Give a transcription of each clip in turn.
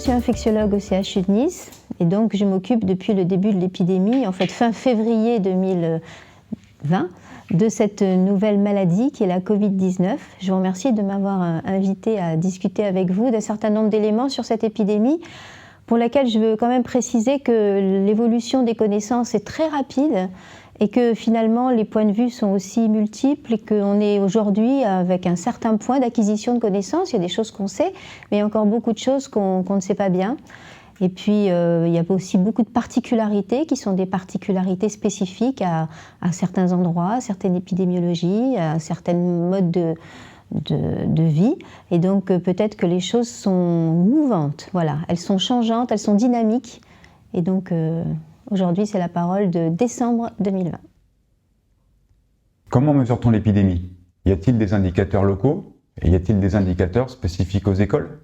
suis infectiologue au CHU de Nice et donc je m'occupe depuis le début de l'épidémie, en fait fin février 2020, de cette nouvelle maladie qui est la Covid-19. Je vous remercie de m'avoir invité à discuter avec vous d'un certain nombre d'éléments sur cette épidémie pour laquelle je veux quand même préciser que l'évolution des connaissances est très rapide et que finalement les points de vue sont aussi multiples et qu'on est aujourd'hui avec un certain point d'acquisition de connaissances. Il y a des choses qu'on sait, mais il y a encore beaucoup de choses qu'on ne sait pas bien. Et puis il y a aussi beaucoup de particularités qui sont des particularités spécifiques à certains endroits, à certaines épidémiologies, à certains modes de vie. Et donc peut-être que les choses sont mouvantes, voilà. Elles sont changeantes, elles sont dynamiques. Et donc aujourd'hui, c'est la parole de décembre 2020. Comment mesure-t-on l'épidémie? Y a-t-il des indicateurs locaux et y a-t-il des indicateurs spécifiques aux écoles?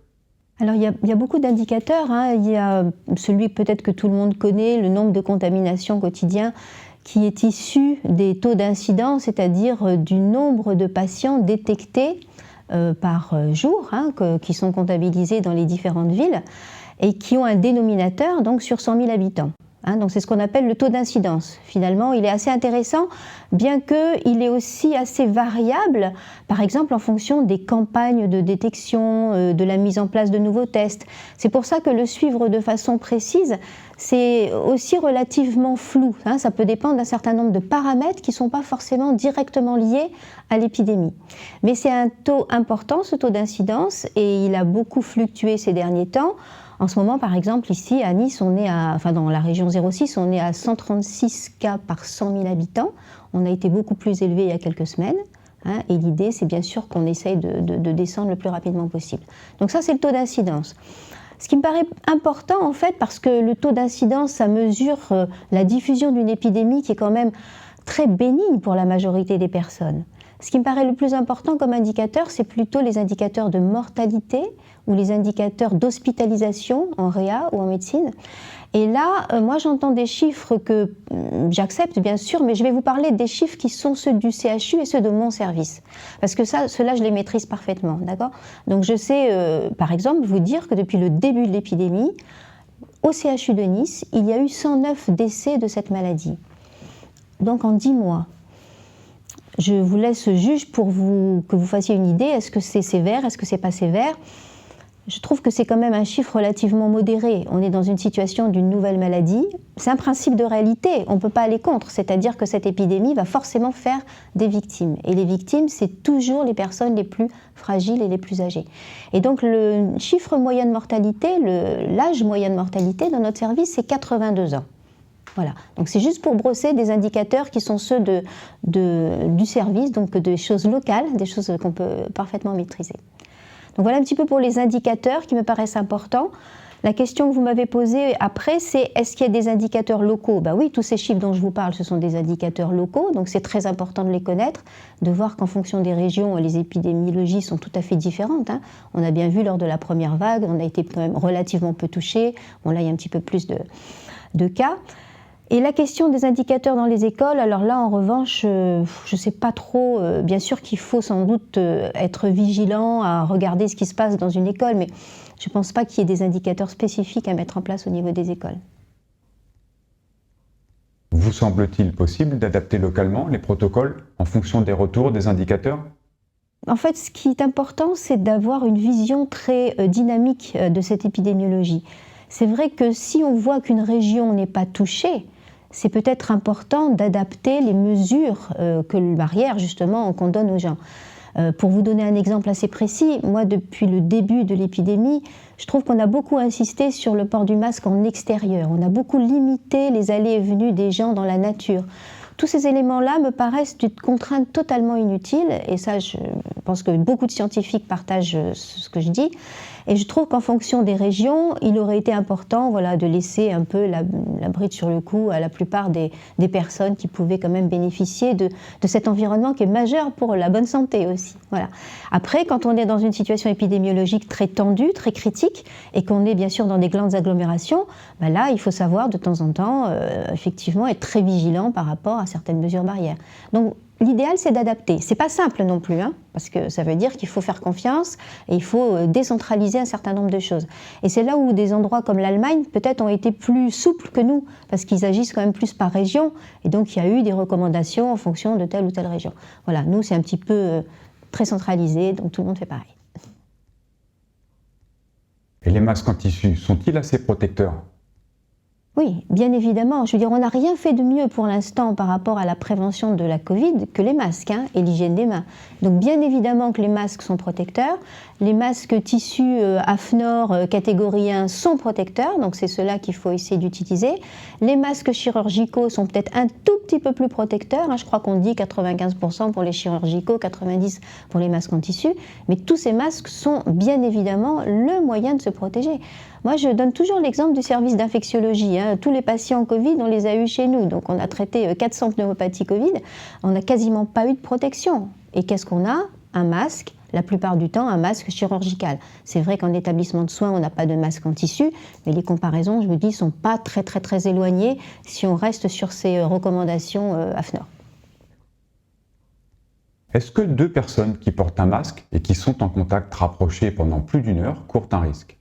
Alors il y a beaucoup d'indicateurs, hein. Il y a celui peut-être que tout le monde connaît, le nombre de contaminations quotidien qui est issu des taux d'incidence, c'est-à-dire du nombre de patients détectés par jour, hein, qui sont comptabilisés dans les différentes villes et qui ont un dénominateur donc sur 100 000 habitants. Hein, donc c'est ce qu'on appelle le taux d'incidence. Finalement, il est assez intéressant, bien qu'il est aussi assez variable, par exemple en fonction des campagnes de détection, de la mise en place de nouveaux tests. C'est pour ça que le suivre de façon précise, c'est aussi relativement flou. Hein, ça peut dépendre d'un certain nombre de paramètres qui ne sont pas forcément directement liés à l'épidémie. Mais c'est un taux important, ce taux d'incidence, et il a beaucoup fluctué ces derniers temps. En ce moment, par exemple, ici à Nice, dans la région 06, on est à 136 cas par 100 000 habitants. On a été beaucoup plus élevé il y a quelques semaines. Hein, et l'idée, c'est bien sûr qu'on essaye de descendre le plus rapidement possible. Donc ça, c'est le taux d'incidence. Ce qui me paraît important, en fait, parce que le taux d'incidence, ça mesure la diffusion d'une épidémie qui est quand même très bénigne pour la majorité des personnes. Ce qui me paraît le plus important comme indicateur, c'est plutôt les indicateurs de mortalité ou les indicateurs d'hospitalisation en réa ou en médecine. Et là, moi j'entends des chiffres que j'accepte bien sûr, mais je vais vous parler des chiffres qui sont ceux du CHU et ceux de mon service. Parce que ceux-là, je les maîtrise parfaitement, d'accord ? Donc je sais, par exemple, vous dire que depuis le début de l'épidémie, au CHU de Nice, il y a eu 109 décès de cette maladie. Donc en 10 mois. Je vous laisse juge pour que vous fassiez une idée. Est-ce que c'est sévère? Est-ce que c'est pas sévère? Je trouve que c'est quand même un chiffre relativement modéré. On est dans une situation d'une nouvelle maladie. C'est un principe de réalité, on ne peut pas aller contre. C'est-à-dire que cette épidémie va forcément faire des victimes. Et les victimes, c'est toujours les personnes les plus fragiles et les plus âgées. Et donc le chiffre moyen de mortalité, l'âge moyen de mortalité dans notre service, c'est 82 ans. Voilà, donc c'est juste pour brosser des indicateurs qui sont ceux du service, donc des choses locales, des choses qu'on peut parfaitement maîtriser. Donc voilà un petit peu pour les indicateurs qui me paraissent importants. La question que vous m'avez posée après, c'est est-ce qu'il y a des indicateurs locaux? Ben oui, tous ces chiffres dont je vous parle, ce sont des indicateurs locaux, donc c'est très important de les connaître, de voir qu'en fonction des régions, les épidémiologies sont tout à fait différentes. Hein. On a bien vu lors de la première vague, on a été quand même relativement peu touchés. Bon là, il y a un petit peu plus de cas. Et la question des indicateurs dans les écoles, alors là en revanche, je ne sais pas trop, bien sûr qu'il faut sans doute être vigilant à regarder ce qui se passe dans une école, mais je ne pense pas qu'il y ait des indicateurs spécifiques à mettre en place au niveau des écoles. Vous semble-t-il possible d'adapter localement les protocoles en fonction des retours des indicateurs? En fait, ce qui est important, c'est d'avoir une vision très dynamique de cette épidémiologie. C'est vrai que si on voit qu'une région n'est pas touchée, c'est peut-être important d'adapter les mesures barrières justement qu'on donne aux gens. Pour vous donner un exemple assez précis, moi depuis le début de l'épidémie, je trouve qu'on a beaucoup insisté sur le port du masque en extérieur. On a beaucoup limité les allées et venues des gens dans la nature. Tous ces éléments-là me paraissent d'une contrainte totalement inutile, et ça je pense que beaucoup de scientifiques partagent ce que je dis. Et je trouve qu'en fonction des régions, il aurait été important de laisser un peu la bride sur le cou à la plupart des personnes qui pouvaient quand même bénéficier de cet environnement qui est majeur pour la bonne santé aussi. Voilà. Après, quand on est dans une situation épidémiologique très tendue, très critique, et qu'on est bien sûr dans des grandes agglomérations, là, il faut savoir de temps en temps, effectivement, être très vigilant par rapport à certaines mesures barrières. Donc, l'idéal, c'est d'adapter. C'est pas simple non plus, hein, parce que ça veut dire qu'il faut faire confiance et il faut décentraliser un certain nombre de choses. Et c'est là où des endroits comme l'Allemagne, peut-être, ont été plus souples que nous, parce qu'ils agissent quand même plus par région, et donc il y a eu des recommandations en fonction de telle ou telle région. Voilà, nous, c'est un petit peu très centralisé, donc tout le monde fait pareil. Et les masques en tissu, sont-ils assez protecteurs? Oui, bien évidemment. Je veux dire, on n'a rien fait de mieux pour l'instant par rapport à la prévention de la Covid que les masques et l'hygiène des mains. Donc bien évidemment que les masques sont protecteurs. Les masques tissus AFNOR catégorie 1 sont protecteurs, donc c'est ceux-là qu'il faut essayer d'utiliser. Les masques chirurgicaux sont peut-être un tout petit peu plus protecteurs. Je crois qu'on dit 95% pour les chirurgicaux, 90% pour les masques en tissu. Mais tous ces masques sont bien évidemment le moyen de se protéger. Moi, je donne toujours l'exemple du service d'infectiologie. Tous les patients Covid, on les a eus chez nous. Donc, on a traité 400 pneumopathies Covid. On n'a quasiment pas eu de protection. Et qu'est-ce qu'on a? Un masque, la plupart du temps, un masque chirurgical. C'est vrai qu'en établissement de soins, on n'a pas de masque en tissu, mais les comparaisons, je vous dis, ne sont pas très éloignées si on reste sur ces recommandations AFNOR. Est-ce que 2 personnes qui portent un masque et qui sont en contact rapproché pendant plus d'1 heure courent un risque?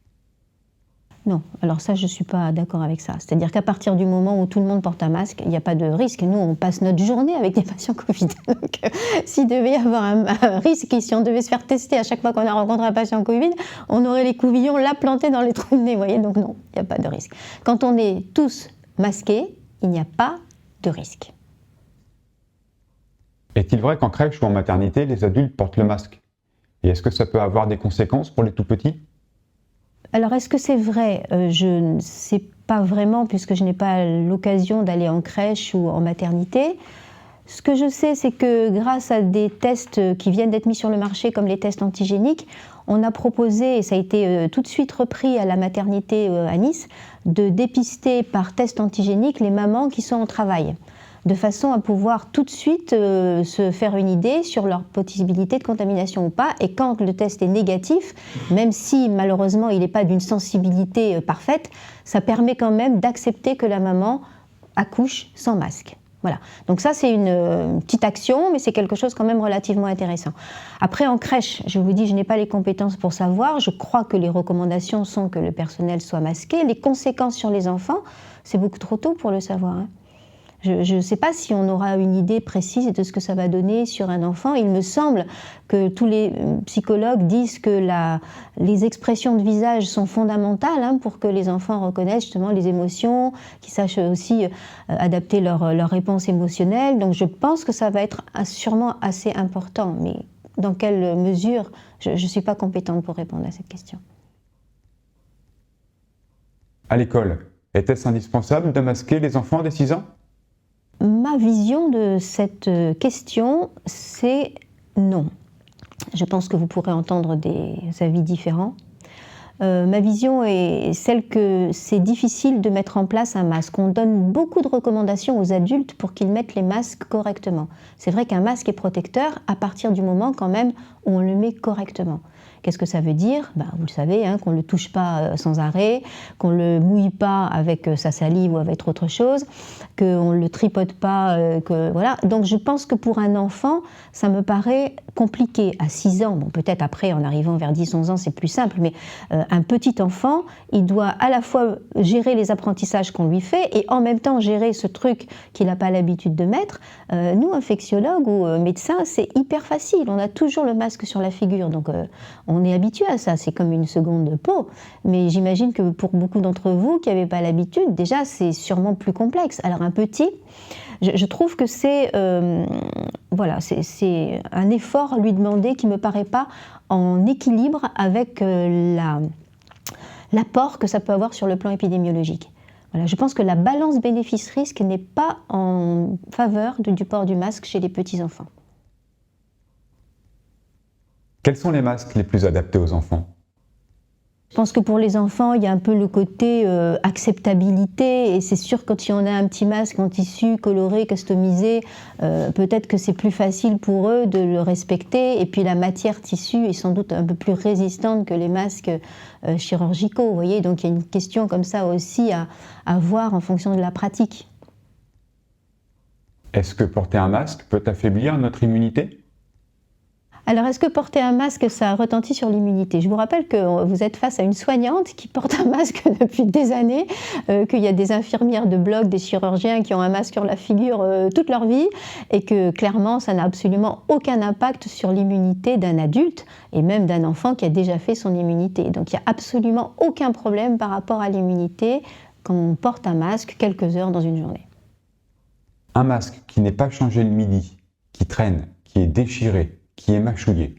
Non, alors ça, je ne suis pas d'accord avec ça. C'est-à-dire qu'à partir du moment où tout le monde porte un masque, il n'y a pas de risque. Nous, on passe notre journée avec des patients Covid. Donc, s'il devait y avoir un risque et si on devait se faire tester à chaque fois qu'on a rencontré un patient Covid, on aurait les couvillons là plantés dans les trous de nez, vous voyez. Donc non, il n'y a pas de risque. Quand on est tous masqués, il n'y a pas de risque. Est-il vrai qu'en crèche ou en maternité, les adultes portent le masque? Et est-ce que ça peut avoir des conséquences pour les tout-petits? Alors, est-ce que c'est vrai? Je ne sais pas vraiment, puisque je n'ai pas l'occasion d'aller en crèche ou en maternité. Ce que je sais, c'est que grâce à des tests qui viennent d'être mis sur le marché, comme les tests antigéniques, on a proposé, et ça a été tout de suite repris à la maternité à Nice, de dépister par test antigénique les mamans qui sont au travail, de façon à pouvoir tout de suite se faire une idée sur leur possibilité de contamination ou pas. Et quand le test est négatif, même si malheureusement il n'est pas d'une sensibilité parfaite, ça permet quand même d'accepter que la maman accouche sans masque. Voilà. Donc ça, c'est une petite action, mais c'est quelque chose quand même relativement intéressant. Après, en crèche, je vous dis, je n'ai pas les compétences pour savoir. Je crois que les recommandations sont que le personnel soit masqué. Les conséquences sur les enfants, c'est beaucoup trop tôt pour le savoir. Je ne sais pas si on aura une idée précise de ce que ça va donner sur un enfant. Il me semble que tous les psychologues disent que les expressions de visage sont fondamentales pour que les enfants reconnaissent justement les émotions, qu'ils sachent aussi adapter leur réponse émotionnelle. Donc je pense que ça va être sûrement assez important. Mais dans quelle mesure, je ne suis pas compétente pour répondre à cette question. À l'école, était-ce indispensable de masquer les enfants dès 6 ans? Ma vision de cette question, c'est non. Je pense que vous pourrez entendre des avis différents. Ma vision est celle que c'est difficile de mettre en place un masque. On donne beaucoup de recommandations aux adultes pour qu'ils mettent les masques correctement. C'est vrai qu'un masque est protecteur à partir du moment quand même où on le met correctement. Qu'est-ce que ça veut dire? Vous le savez, qu'on ne le touche pas sans arrêt, qu'on ne le mouille pas avec sa salive ou avec autre chose, qu'on ne le tripote pas, voilà. Donc je pense que pour un enfant, ça me paraît compliqué. À 6 ans, peut-être après, en arrivant vers 10-11 ans, c'est plus simple, mais un petit enfant, il doit à la fois gérer les apprentissages qu'on lui fait et en même temps gérer ce truc qu'il n'a pas l'habitude de mettre. Nous, infectiologues ou médecins, c'est hyper facile. On a toujours le masque sur la figure, donc on est habitué à ça, c'est comme une seconde peau. Mais j'imagine que pour beaucoup d'entre vous qui n'avaient pas l'habitude, déjà c'est sûrement plus complexe. Alors un petit, je trouve que c'est voilà, c'est un effort lui demander qui ne me paraît pas en équilibre avec l'apport que ça peut avoir sur le plan épidémiologique. Voilà, je pense que la balance bénéfice-risque n'est pas en faveur du port du masque chez les petits-enfants. Quels sont les masques les plus adaptés aux enfants? Je pense que pour les enfants, il y a un peu le côté acceptabilité, et c'est sûr quand si on a un petit masque en tissu coloré, customisé, peut-être que c'est plus facile pour eux de le respecter, et puis la matière tissu est sans doute un peu plus résistante que les masques chirurgicaux, vous voyez, donc il y a une question comme ça aussi à voir en fonction de la pratique. Est-ce que porter un masque peut affaiblir notre immunité ? Alors, est-ce que porter un masque, ça retentit sur l'immunité? Je vous rappelle que vous êtes face à une soignante qui porte un masque depuis des années, qu'il y a des infirmières de bloc, des chirurgiens qui ont un masque sur la figure toute leur vie, et que clairement, ça n'a absolument aucun impact sur l'immunité d'un adulte, et même d'un enfant qui a déjà fait son immunité. Donc, il n'y a absolument aucun problème par rapport à l'immunité quand on porte un masque quelques heures dans une journée. Un masque qui n'est pas changé le midi, qui traîne, qui est déchiré, qui est mâchouillé,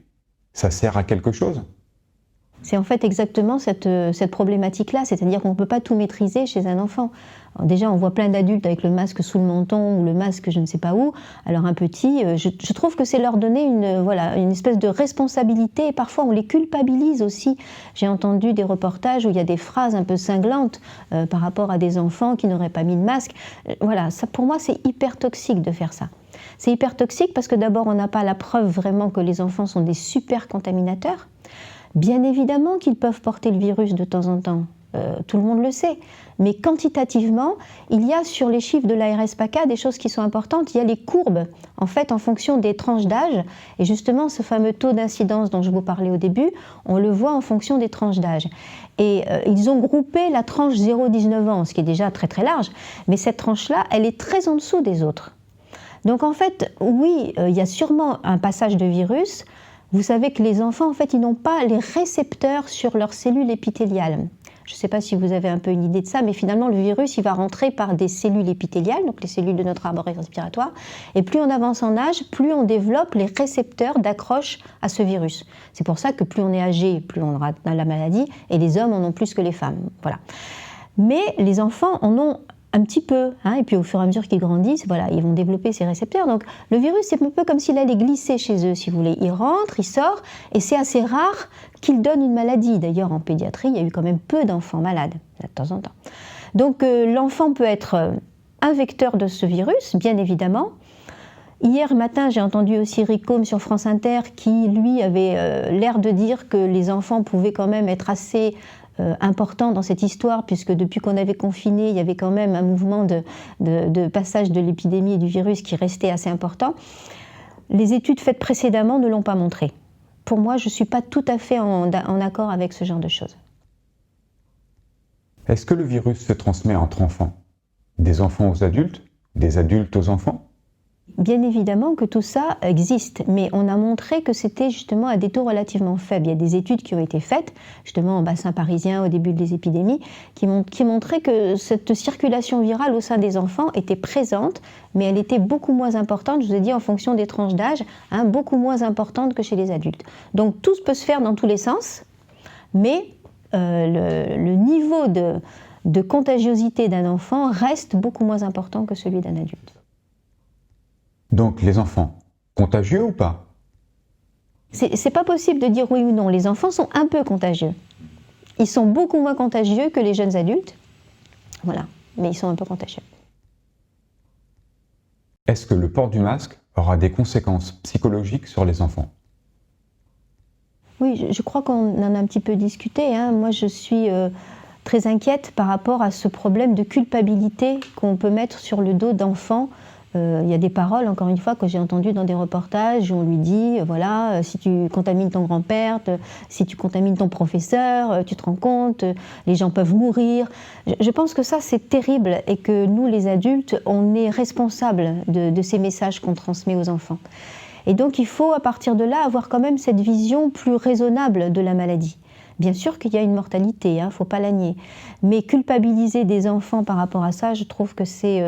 ça sert à quelque chose? C'est en fait exactement cette problématique-là, c'est-à-dire qu'on ne peut pas tout maîtriser chez un enfant. Alors déjà, on voit plein d'adultes avec le masque sous le menton ou le masque je ne sais pas où. Alors un petit, je trouve que c'est leur donner une espèce de responsabilité, et parfois on les culpabilise aussi. J'ai entendu des reportages où il y a des phrases un peu cinglantes par rapport à des enfants qui n'auraient pas mis de masque. Voilà, ça, pour moi, c'est hyper toxique de faire ça. C'est hyper toxique parce que d'abord, on n'a pas la preuve vraiment que les enfants sont des super contaminateurs. Bien évidemment qu'ils peuvent porter le virus de temps en temps, tout le monde le sait. Mais quantitativement, il y a sur les chiffres de l'ARS-PACA des choses qui sont importantes. Il y a les courbes, en fait, en fonction des tranches d'âge. Et justement, ce fameux taux d'incidence dont je vous parlais au début, on le voit en fonction des tranches d'âge. Et ils ont groupé la tranche 0-19 ans, ce qui est déjà très très large. Mais cette tranche-là, elle est très en dessous des autres. Donc en fait, oui, il y a sûrement un passage de virus. Vous savez que les enfants, en fait, ils n'ont pas les récepteurs sur leurs cellules épithéliales. Je ne sais pas si vous avez un peu une idée de ça, mais finalement, le virus, il va rentrer par des cellules épithéliales, donc les cellules de notre arbre respiratoire. Et plus on avance en âge, plus on développe les récepteurs d'accroche à ce virus. C'est pour ça que plus on est âgé, plus on aura la maladie, et les hommes en ont plus que les femmes. Voilà. Mais les enfants en ont un petit peu, et puis au fur et à mesure qu'ils grandissent, voilà, ils vont développer ces récepteurs. Donc le virus, c'est un peu comme s'il allait glisser chez eux, si vous voulez. Il rentre, il sort, et c'est assez rare qu'il donne une maladie. D'ailleurs, en pédiatrie, il y a eu quand même peu d'enfants malades, de temps en temps. Donc l'enfant peut être un vecteur de ce virus, bien évidemment. Hier matin, j'ai entendu aussi Eric Combe sur France Inter, qui, lui, avait l'air de dire que les enfants pouvaient quand même être assez important dans cette histoire, puisque depuis qu'on avait confiné, il y avait quand même un mouvement de passage de l'épidémie et du virus qui restait assez important. Les études faites précédemment ne l'ont pas montré. Pour moi, je ne suis pas tout à fait en accord avec ce genre de choses. Est-ce que le virus se transmet entre enfants? Des enfants aux adultes? Des adultes aux enfants? Bien évidemment que tout ça existe, mais on a montré que c'était justement à des taux relativement faibles. Il y a des études qui ont été faites, justement en bassin parisien au début des épidémies, qui montraient que cette circulation virale au sein des enfants était présente, mais elle était beaucoup moins importante, je vous ai dit en fonction des tranches d'âge, beaucoup moins importante que chez les adultes. Donc tout peut se faire dans tous les sens, mais le niveau de contagiosité d'un enfant reste beaucoup moins important que celui d'un adulte. Donc les enfants, contagieux ou pas? C'est pas possible de dire oui ou non. Les enfants sont un peu contagieux. Ils sont beaucoup moins contagieux que les jeunes adultes. Voilà, mais ils sont un peu contagieux. Est-ce que le port du masque aura des conséquences psychologiques sur les enfants? Oui, je crois qu'on en a un petit peu discuté. Moi, je suis très inquiète par rapport à ce problème de culpabilité qu'on peut mettre sur le dos d'enfants. Il y a des paroles, encore une fois, que j'ai entendues dans des reportages où on lui dit, voilà, si tu contamines ton grand-père, si tu contamines ton professeur, tu te rends compte, les gens peuvent mourir. Je pense que ça, c'est terrible et que nous, les adultes, on est responsables de ces messages qu'on transmet aux enfants. Et donc, il faut, à partir de là, avoir quand même cette vision plus raisonnable de la maladie. Bien sûr qu'il y a une mortalité, il ne faut pas la nier. Mais culpabiliser des enfants par rapport à ça, je trouve que c'est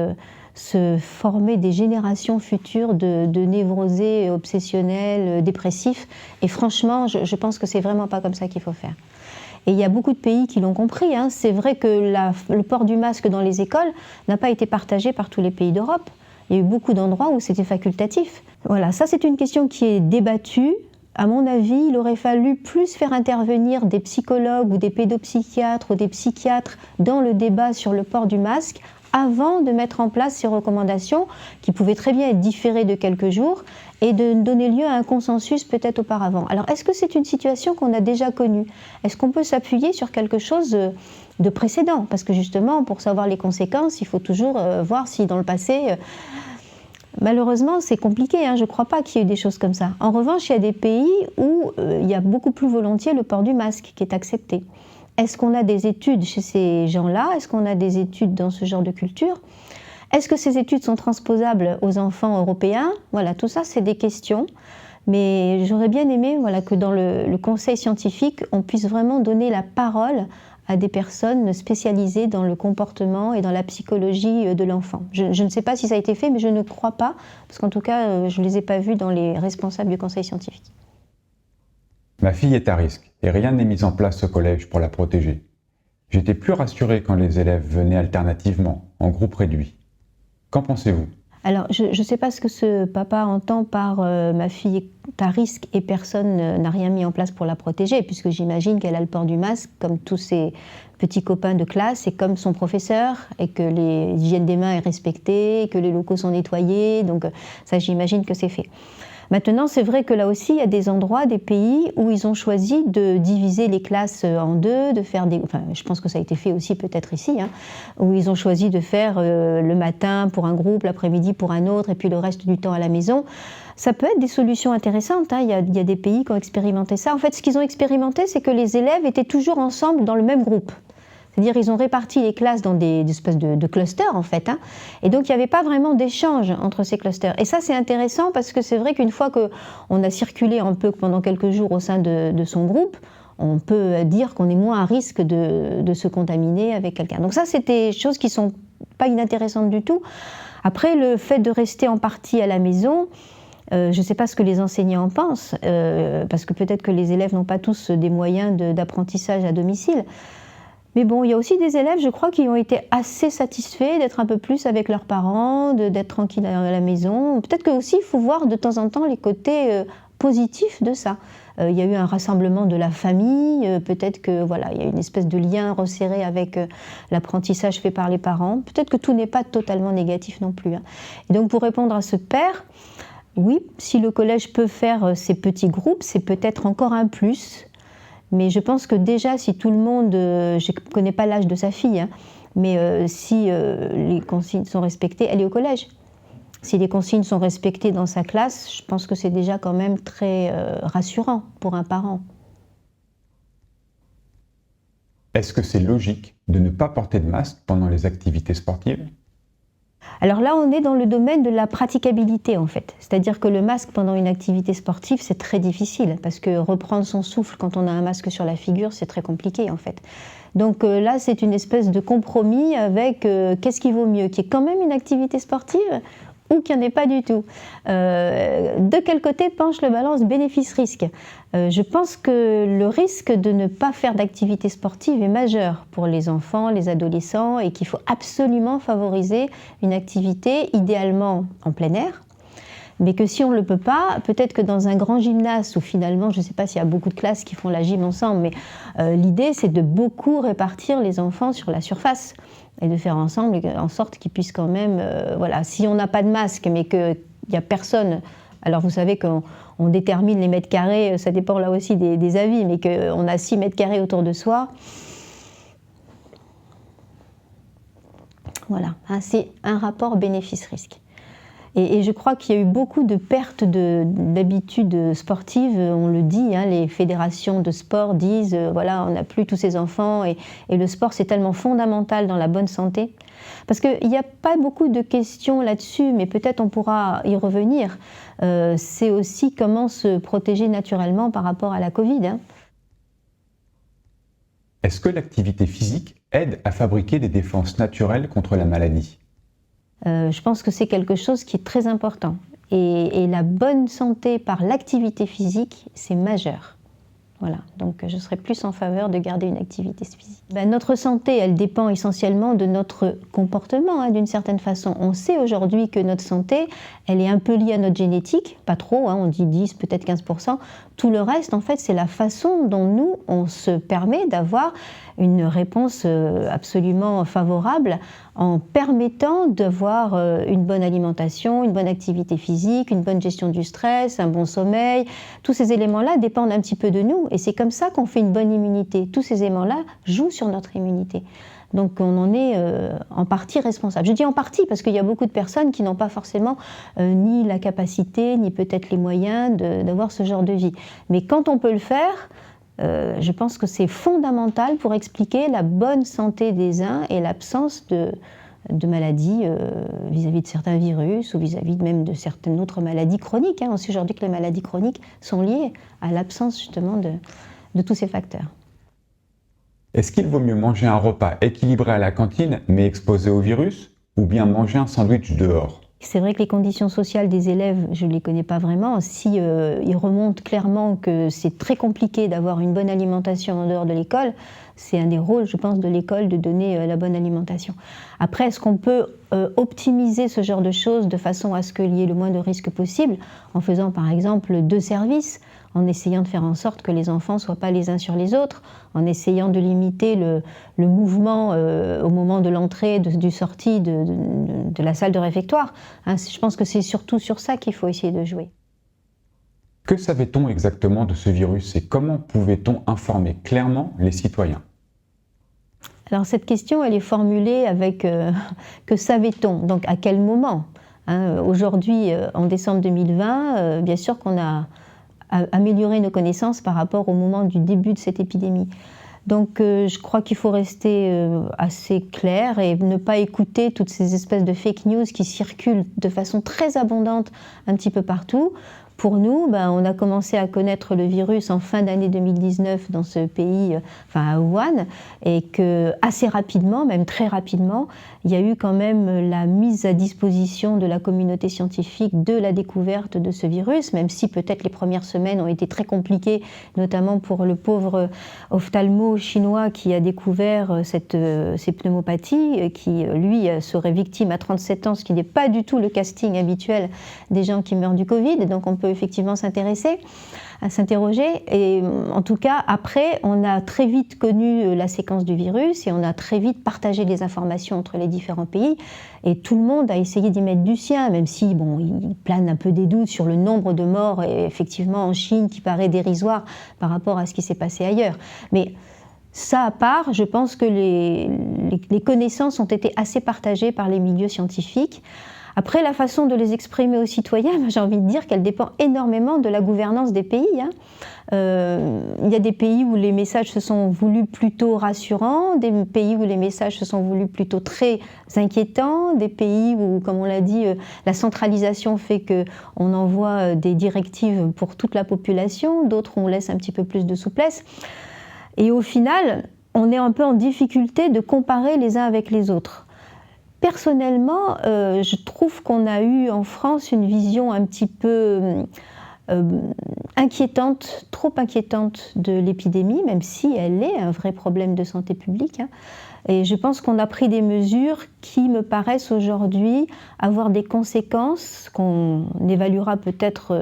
se former des générations futures de névrosés, obsessionnels, dépressifs. Et franchement, je pense que c'est vraiment pas comme ça qu'il faut faire. Et il y a beaucoup de pays qui l'ont compris. C'est vrai que le port du masque dans les écoles n'a pas été partagé par tous les pays d'Europe. Il y a eu beaucoup d'endroits où c'était facultatif. Voilà, ça c'est une question qui est débattue. À mon avis, il aurait fallu plus faire intervenir des psychologues ou des pédopsychiatres ou des psychiatres dans le débat sur le port du masque avant de mettre en place ces recommandations qui pouvaient très bien être différées de quelques jours et de donner lieu à un consensus peut-être auparavant. Alors, est-ce que c'est une situation qu'on a déjà connue? Est-ce qu'on peut s'appuyer sur quelque chose de précédent? Parce que justement, pour savoir les conséquences, il faut toujours voir si dans le passé, Malheureusement, c'est compliqué, hein, je ne crois pas qu'il y ait eu des choses comme ça. En revanche, il y a des pays où il y a beaucoup plus volontiers le port du masque qui est accepté. Est-ce qu'on a des études chez ces gens-là? Est-ce qu'on a des études dans ce genre de culture? Est-ce que ces études sont transposables aux enfants européens? Voilà, tout ça, c'est des questions. Mais j'aurais bien aimé que dans le conseil scientifique, on puisse vraiment donner la parole à des personnes spécialisées dans le comportement et dans la psychologie de l'enfant. Je ne sais pas si ça a été fait, mais je ne crois pas, parce qu'en tout cas, je ne les ai pas vus dans les responsables du conseil scientifique. Ma fille est à risque et rien n'est mis en place au collège pour la protéger. J'étais plus rassuré quand les élèves venaient alternativement, en groupe réduit. Qu'en pensez-vous ? Alors, je ne sais pas ce que ce papa entend par ma fille est à risque et personne n'a rien mis en place pour la protéger, puisque j'imagine qu'elle a le port du masque comme tous ses petits copains de classe et comme son professeur, et que l'hygiène des mains est respectée, que les locaux sont nettoyés, donc ça j'imagine que c'est fait. Maintenant, c'est vrai que là aussi, il y a des endroits, des pays où ils ont choisi de diviser les classes en deux, de faire des... Enfin, je pense que ça a été fait aussi peut-être ici, hein, où ils ont choisi de faire le matin pour un groupe, l'après-midi pour un autre, et puis le reste du temps à la maison. Ça peut être des solutions intéressantes, hein. Il y a des pays qui ont expérimenté ça. En fait, ce qu'ils ont expérimenté, c'est que les élèves étaient toujours ensemble dans le même groupe. C'est-à-dire ils ont réparti les classes dans des espèces de clusters, en fait. Hein. Et donc, il n'y avait pas vraiment d'échange entre ces clusters. Et ça, c'est intéressant parce que c'est vrai qu'une fois qu'on a circulé un peu pendant quelques jours au sein de son groupe, on peut dire qu'on est moins à risque de se contaminer avec quelqu'un. Donc ça, c'est des choses qui ne sont pas inintéressantes du tout. Après, le fait de rester en partie à la maison, je ne sais pas ce que les enseignants en pensent, parce que peut-être que les élèves n'ont pas tous des moyens d'apprentissage à domicile. Mais bon, il y a aussi des élèves, je crois, qui ont été assez satisfaits d'être un peu plus avec leurs parents, d'être tranquilles à la maison. Peut-être que aussi, il faut voir de temps en temps les côtés positifs de ça. Il y a eu un rassemblement de la famille, peut-être que voilà, il y a une espèce de lien resserré avec l'apprentissage fait par les parents. Peut-être que tout n'est pas totalement négatif non plus. Hein. Et donc, pour répondre à ce père, oui, si le collège peut faire ces petits groupes, c'est peut-être encore un plus. Mais je pense que déjà, si tout le monde, je ne connais pas l'âge de sa fille, hein, mais si les consignes sont respectées, elle est au collège. Si les consignes sont respectées dans sa classe, je pense que c'est déjà quand même très rassurant pour un parent. Est-ce que c'est logique de ne pas porter de masque pendant les activités sportives ? Alors là, on est dans le domaine de la praticabilité en fait. C'est-à-dire que le masque pendant une activité sportive, c'est très difficile parce que reprendre son souffle quand on a un masque sur la figure, c'est très compliqué en fait. Donc là, c'est une espèce de compromis avec qu'est-ce qui vaut mieux, qu'il y ait quand même une activité sportive ou qu'il n'y en ait pas du tout. De quel côté penche le balance bénéfice-risque ? Je pense que le risque de ne pas faire d'activité sportive est majeur pour les enfants, les adolescents, et qu'il faut absolument favoriser une activité, idéalement en plein air, mais que si on ne le peut pas, peut-être que dans un grand gymnase, où finalement, je ne sais pas s'il y a beaucoup de classes qui font la gym ensemble, mais l'idée c'est de beaucoup répartir les enfants sur la surface, et de faire ensemble en sorte qu'ils puissent quand même, voilà, si on n'a pas de masque, mais qu'il n'y a personne, alors vous savez qu'on détermine les mètres carrés, ça dépend là aussi des avis, mais qu'on a 6 mètres carrés autour de soi, voilà, hein, c'est un rapport bénéfice-risque. Et je crois qu'il y a eu beaucoup de pertes d'habitudes sportives, on le dit, hein, les fédérations de sport disent, voilà, on n'a plus tous ces enfants, et le sport c'est tellement fondamental dans la bonne santé. Parce qu'il n'y a pas beaucoup de questions là-dessus, mais peut-être on pourra y revenir. C'est aussi comment se protéger naturellement par rapport à la Covid. Hein. Est-ce que l'activité physique aide à fabriquer des défenses naturelles contre la maladie ? Je pense que c'est quelque chose qui est très important. Et la bonne santé par l'activité physique, c'est majeur. Voilà, donc je serais plus en faveur de garder une activité physique. Notre santé, elle dépend essentiellement de notre comportement, hein, d'une certaine façon. On sait aujourd'hui que notre santé, elle est un peu liée à notre génétique, pas trop, hein, on dit 10, peut-être 15%. Tout le reste, en fait, c'est la façon dont nous, on se permet d'avoir une réponse absolument favorable en permettant d'avoir une bonne alimentation, une bonne activité physique, une bonne gestion du stress, un bon sommeil. Tous ces éléments-là dépendent un petit peu de nous Et c'est comme ça qu'on fait une bonne immunité. Tous ces éléments-là jouent sur notre immunité. Donc on en est en partie responsable. Je dis en partie parce qu'il y a beaucoup de personnes qui n'ont pas forcément ni la capacité, ni peut-être les moyens d'avoir ce genre de vie. Mais quand on peut le faire, je pense que c'est fondamental pour expliquer la bonne santé des uns et l'absence de maladies vis-à-vis de certains virus ou vis-à-vis même de certaines autres maladies chroniques. On sait aujourd'hui que les maladies chroniques sont liées à l'absence justement de tous ces facteurs. Est-ce qu'il vaut mieux manger un repas équilibré à la cantine mais exposé au virus ou bien manger un sandwich dehors ? C'est vrai que les conditions sociales des élèves, je ne les connais pas vraiment. Si ils remontent clairement que c'est très compliqué d'avoir une bonne alimentation en dehors de l'école, c'est un des rôles, je pense, de l'école de donner la bonne alimentation. Après, est-ce qu'on peut optimiser ce genre de choses de façon à ce qu'il y ait le moins de risques possible en faisant par exemple 2 services, en essayant de faire en sorte que les enfants ne soient pas les uns sur les autres, en essayant de limiter le mouvement au moment de l'entrée, du sortie de la salle de réfectoire. Je pense que c'est surtout sur ça qu'il faut essayer de jouer. Que savait-on exactement de ce virus et comment pouvait-on informer clairement les citoyens ? Alors cette question, elle est formulée avec que savait-on ? Donc à quel moment ? Aujourd'hui, en décembre 2020, bien sûr qu'on a amélioré nos connaissances par rapport au moment du début de cette épidémie. Donc je crois qu'il faut rester assez clair et ne pas écouter toutes ces espèces de fake news qui circulent de façon très abondante un petit peu partout. Pour nous, on a commencé à connaître le virus en fin d'année 2019 dans ce pays, à Wuhan, et que assez rapidement, même très rapidement, il y a eu quand même la mise à disposition de la communauté scientifique de la découverte de ce virus, même si peut-être les premières semaines ont été très compliquées, notamment pour le pauvre ophtalmo chinois qui a découvert ces pneumopathies, qui lui serait victime à 37 ans, ce qui n'est pas du tout le casting habituel des gens qui meurent du Covid, donc on peut effectivement s'intéresser, à s'interroger. Et en tout cas, après, on a très vite connu la séquence du virus et on a très vite partagé les informations entre les différents pays. Et tout le monde a essayé d'y mettre du sien, même si, il plane un peu des doutes sur le nombre de morts, et effectivement en Chine, qui paraît dérisoire par rapport à ce qui s'est passé ailleurs. Mais ça à part, je pense que les connaissances ont été assez partagées par les milieux scientifiques. Après, la façon de les exprimer aux citoyens, j'ai envie de dire qu'elle dépend énormément de la gouvernance des pays. Il y a des pays où les messages se sont voulus plutôt rassurants, des pays où les messages se sont voulus plutôt très inquiétants, des pays où, comme on l'a dit, la centralisation fait qu'on envoie des directives pour toute la population, d'autres où on laisse un petit peu plus de souplesse. Et au final, on est un peu en difficulté de comparer les uns avec les autres. Personnellement, je trouve qu'on a eu en France une vision un petit peu inquiétante, trop inquiétante de l'épidémie, même si elle est un vrai problème de santé publique. Et je pense qu'on a pris des mesures qui me paraissent aujourd'hui avoir des conséquences qu'on évaluera peut-être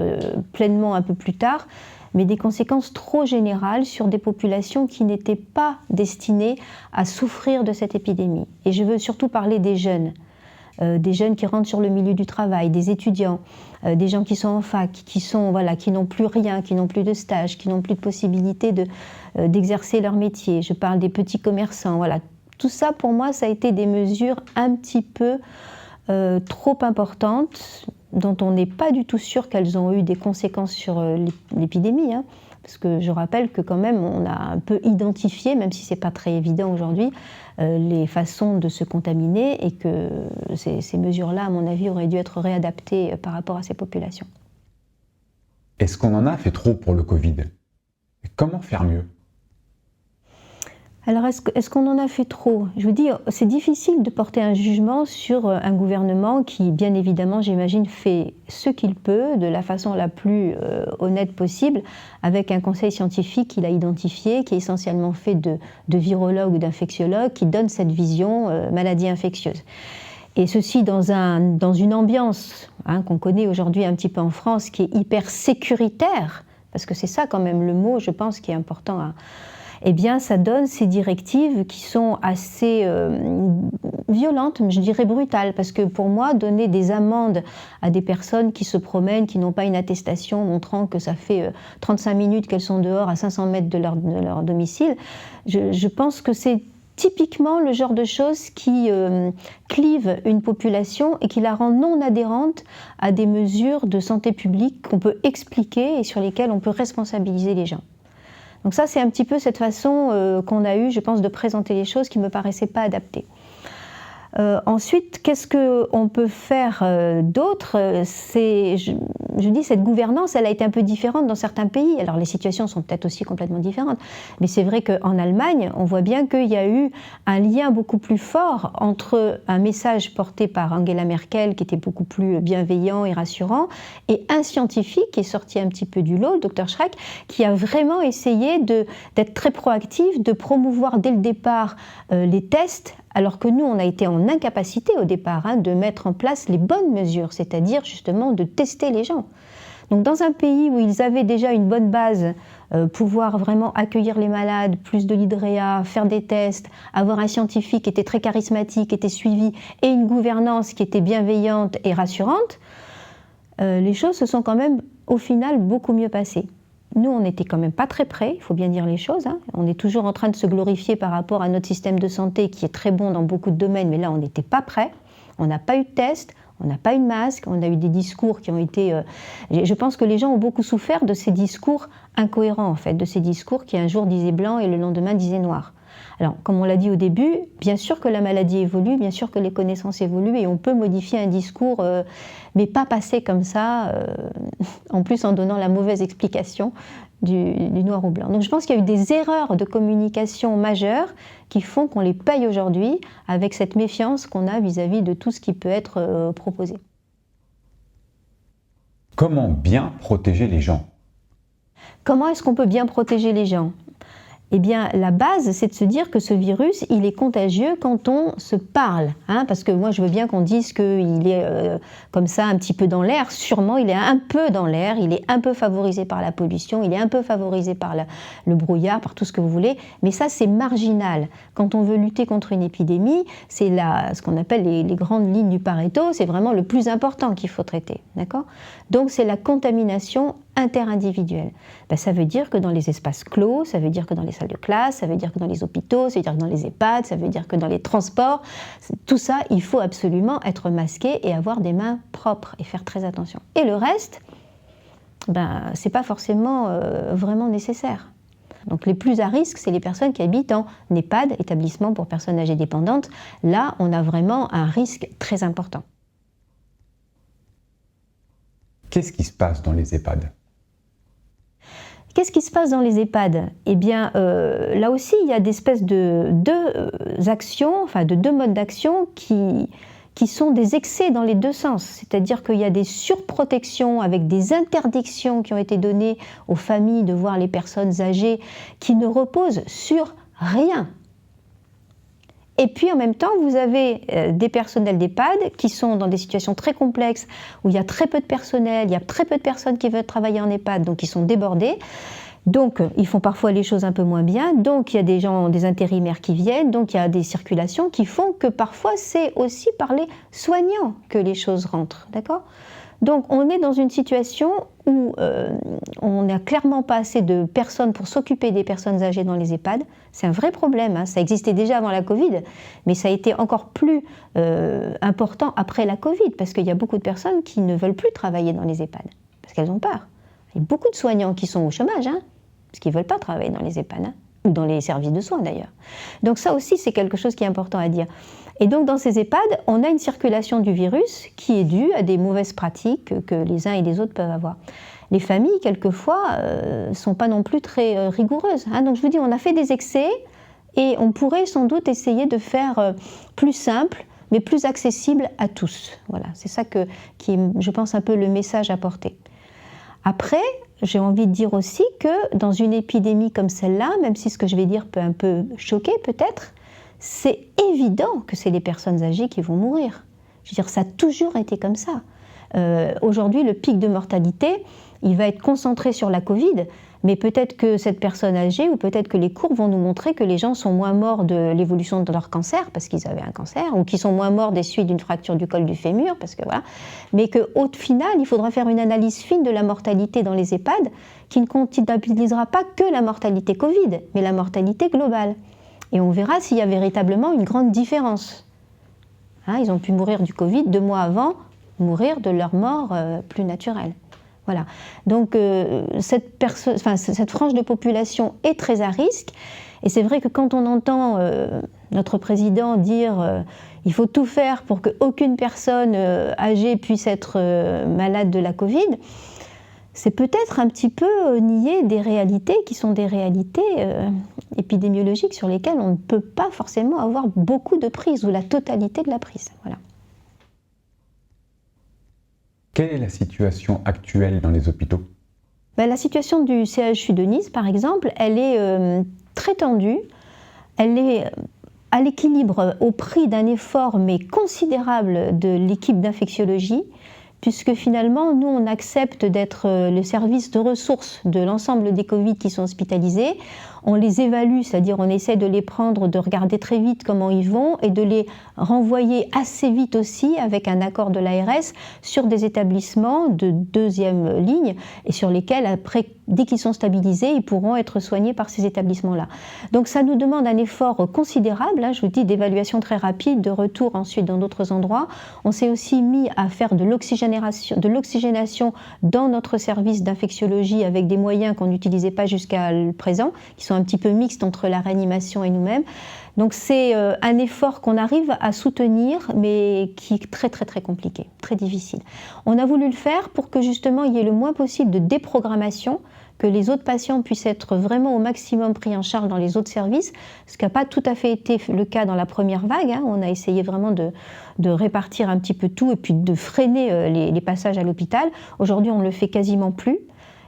pleinement un peu plus tard, mais des conséquences trop générales sur des populations qui n'étaient pas destinées à souffrir de cette épidémie. Et je veux surtout parler des jeunes qui rentrent sur le milieu du travail, des étudiants, des gens qui sont en fac, qui n'ont plus rien, qui n'ont plus de stage, qui n'ont plus de possibilité d'exercer leur métier. Je parle des petits commerçants. Voilà. Tout ça, pour moi, ça a été des mesures un petit peu trop importantes, dont on n'est pas du tout sûr qu'elles ont eu des conséquences sur l'épidémie, parce que je rappelle que quand même on a un peu identifié, même si ce n'est pas très évident aujourd'hui, les façons de se contaminer et que ces mesures-là, à mon avis, auraient dû être réadaptées par rapport à ces populations. Est-ce qu'on en a fait trop pour le Covid ? Et comment faire mieux ? Alors, est-ce qu'on en a fait trop ? Je vous dis, c'est difficile de porter un jugement sur un gouvernement qui, bien évidemment, j'imagine, fait ce qu'il peut de la façon la plus honnête possible, avec un conseil scientifique qu'il a identifié, qui est essentiellement fait de virologues ou d'infectiologues, qui donne cette vision maladie infectieuse. Et ceci dans une ambiance qu'on connaît aujourd'hui un petit peu en France, qui est hyper sécuritaire, parce que c'est ça quand même le mot, je pense, qui est important eh bien, ça donne ces directives qui sont assez violente, je dirais brutale, parce que pour moi, donner des amendes à des personnes qui se promènent, qui n'ont pas une attestation montrant que ça fait 35 minutes qu'elles sont dehors à 500 mètres de leur domicile, je pense que c'est typiquement le genre de choses qui clivent une population et qui la rend non adhérente à des mesures de santé publique qu'on peut expliquer et sur lesquelles on peut responsabiliser les gens. Donc ça, c'est un petit peu cette façon qu'on a eue, je pense, de présenter les choses qui ne me paraissait pas adaptée. Ensuite, qu'est-ce qu'on peut faire d'autre? Je dis, cette gouvernance, elle a été un peu différente dans certains pays. Alors les situations sont peut-être aussi complètement différentes, mais c'est vrai qu'en Allemagne, on voit bien qu'il y a eu un lien beaucoup plus fort entre un message porté par Angela Merkel, qui était beaucoup plus bienveillant et rassurant, et un scientifique qui est sorti un petit peu du lot, le Dr Schreck, qui a vraiment essayé d'être très proactif, de promouvoir dès le départ les tests, alors que nous, on a été en incapacité au départ de mettre en place les bonnes mesures, c'est-à-dire justement de tester les gens. Donc dans un pays où ils avaient déjà une bonne base, pouvoir vraiment accueillir les malades, plus de l'hydréa, faire des tests, avoir un scientifique qui était très charismatique, qui était suivi, et une gouvernance qui était bienveillante et rassurante, les choses se sont quand même au final beaucoup mieux passées. Nous, on n'était quand même pas très près, il faut bien dire les choses. On est toujours en train de se glorifier par rapport à notre système de santé qui est très bon dans beaucoup de domaines, mais là, on n'était pas prêt. On n'a pas eu de test, on n'a pas eu de masque, on a eu des discours qui ont été... Je pense que les gens ont beaucoup souffert de ces discours incohérents, en fait, de ces discours qui un jour disaient blanc et le lendemain disaient noir. Alors, comme on l'a dit au début, bien sûr que la maladie évolue, bien sûr que les connaissances évoluent et on peut modifier un discours, mais pas passer comme ça, en plus en donnant la mauvaise explication du noir ou blanc. Donc je pense qu'il y a eu des erreurs de communication majeures qui font qu'on les paye aujourd'hui avec cette méfiance qu'on a vis-à-vis de tout ce qui peut être proposé. Comment bien protéger les gens? Comment est-ce qu'on peut bien protéger les gens ? Eh bien, la base, c'est de se dire que ce virus, il est contagieux quand on se parle. Parce que moi, je veux bien qu'on dise qu'il est comme ça, un petit peu dans l'air. Sûrement, il est un peu dans l'air, il est un peu favorisé par la pollution, il est un peu favorisé par le brouillard, par tout ce que vous voulez. Mais ça, c'est marginal. Quand on veut lutter contre une épidémie, c'est ce qu'on appelle les grandes lignes du Pareto, c'est vraiment le plus important qu'il faut traiter. D'accord ? Donc, c'est la contamination interindividuelle. Ça veut dire que dans les espaces clos, ça veut dire que dans les salles de classe, ça veut dire que dans les hôpitaux, ça veut dire que dans les EHPAD, ça veut dire que dans les transports, tout ça, il faut absolument être masqué et avoir des mains propres et faire très attention. Et le reste, c'est pas forcément vraiment nécessaire. Donc les plus à risque, c'est les personnes qui habitent en EHPAD, établissement pour personnes âgées dépendantes. Là, on a vraiment un risque très important. Qu'est-ce qui se passe dans les EHPAD ? Qu'est-ce qui se passe dans les EHPAD ? Eh bien, là aussi, il y a des espèces de deux modes d'action qui sont des excès dans les deux sens. C'est-à-dire qu'il y a des surprotections avec des interdictions qui ont été données aux familles de voir les personnes âgées qui ne reposent sur rien. Et puis en même temps, vous avez des personnels d'EHPAD qui sont dans des situations très complexes où il y a très peu de personnel, il y a très peu de personnes qui veulent travailler en EHPAD, donc ils sont débordés. Donc ils font parfois les choses un peu moins bien, donc il y a des intérimaires qui viennent, donc il y a des circulations qui font que parfois c'est aussi par les soignants que les choses rentrent, d'accord ? Donc on est dans une situation où on n'a clairement pas assez de personnes pour s'occuper des personnes âgées dans les EHPAD. C'est un vrai problème, ça existait déjà avant la Covid, mais ça a été encore plus important après la Covid, parce qu'il y a beaucoup de personnes qui ne veulent plus travailler dans les EHPAD, parce qu'elles ont peur. Il y a beaucoup de soignants qui sont au chômage, parce qu'ils ne veulent pas travailler dans les EHPAD, ou dans les services de soins d'ailleurs. Donc ça aussi, c'est quelque chose qui est important à dire. Et donc dans ces EHPAD, on a une circulation du virus qui est due à des mauvaises pratiques que les uns et les autres peuvent avoir. Les familles, quelquefois, ne sont pas non plus très rigoureuses. Donc je vous dis, on a fait des excès et on pourrait sans doute essayer de faire plus simple, mais plus accessible à tous. Voilà, c'est ça qui est, je pense, un peu le message à porter. Après, j'ai envie de dire aussi que dans une épidémie comme celle-là, même si ce que je vais dire peut un peu choquer peut-être, c'est évident que c'est les personnes âgées qui vont mourir. Je veux dire, ça a toujours été comme ça. Aujourd'hui, le pic de mortalité, il va être concentré sur la Covid, Mais peut-être que cette personne âgée, ou peut-être que les courbes vont nous montrer que les gens sont moins morts de l'évolution de leur cancer, parce qu'ils avaient un cancer, ou qu'ils sont moins morts des suites d'une fracture du col du fémur, parce que voilà. Mais qu'au final, il faudra faire une analyse fine de la mortalité dans les EHPAD, qui ne comptabilisera pas que la mortalité Covid, mais la mortalité globale. Et on verra s'il y a véritablement une grande différence. Hein, ils ont pu mourir du Covid 2 mois avant, mourir de leur mort plus naturelle. Voilà. Donc cette frange de population est très à risque, et c'est vrai que quand on entend notre président dire il faut tout faire pour qu'aucune personne âgée puisse être malade de la Covid, c'est peut-être un petit peu nier des réalités qui sont des réalités épidémiologiques sur lesquelles on ne peut pas forcément avoir beaucoup de prise, ou la totalité de la prise. Voilà. Quelle est la situation actuelle dans les hôpitaux ? La situation du CHU de Nice, par exemple, elle est très tendue. Elle est à l'équilibre au prix d'un effort mais considérable de l'équipe d'infectiologie, puisque finalement, nous, on accepte d'être le service de ressources de l'ensemble des Covid qui sont hospitalisés. On les évalue, c'est-à-dire on essaie de les prendre, de regarder très vite comment ils vont, et de les renvoyer assez vite aussi, avec un accord de l'ARS, sur des établissements de deuxième ligne, et sur lesquels, après, dès qu'ils sont stabilisés, ils pourront être soignés par ces établissements-là. Donc ça nous demande un effort considérable, je vous dis, d'évaluation très rapide, de retour ensuite dans d'autres endroits. On s'est aussi mis à faire de l'oxygénation dans notre service d'infectiologie, avec des moyens qu'on n'utilisait pas jusqu'à présent, qui sont un petit peu mixtes entre la réanimation et nous-mêmes. Donc c'est un effort qu'on arrive à soutenir, mais qui est très très très compliqué, très difficile. On a voulu le faire pour que justement il y ait le moins possible de déprogrammation, que les autres patients puissent être vraiment au maximum pris en charge dans les autres services, ce qui n'a pas tout à fait été le cas dans la première vague. On a essayé vraiment de répartir un petit peu tout, et puis de freiner les passages à l'hôpital. Aujourd'hui, on ne le fait quasiment plus.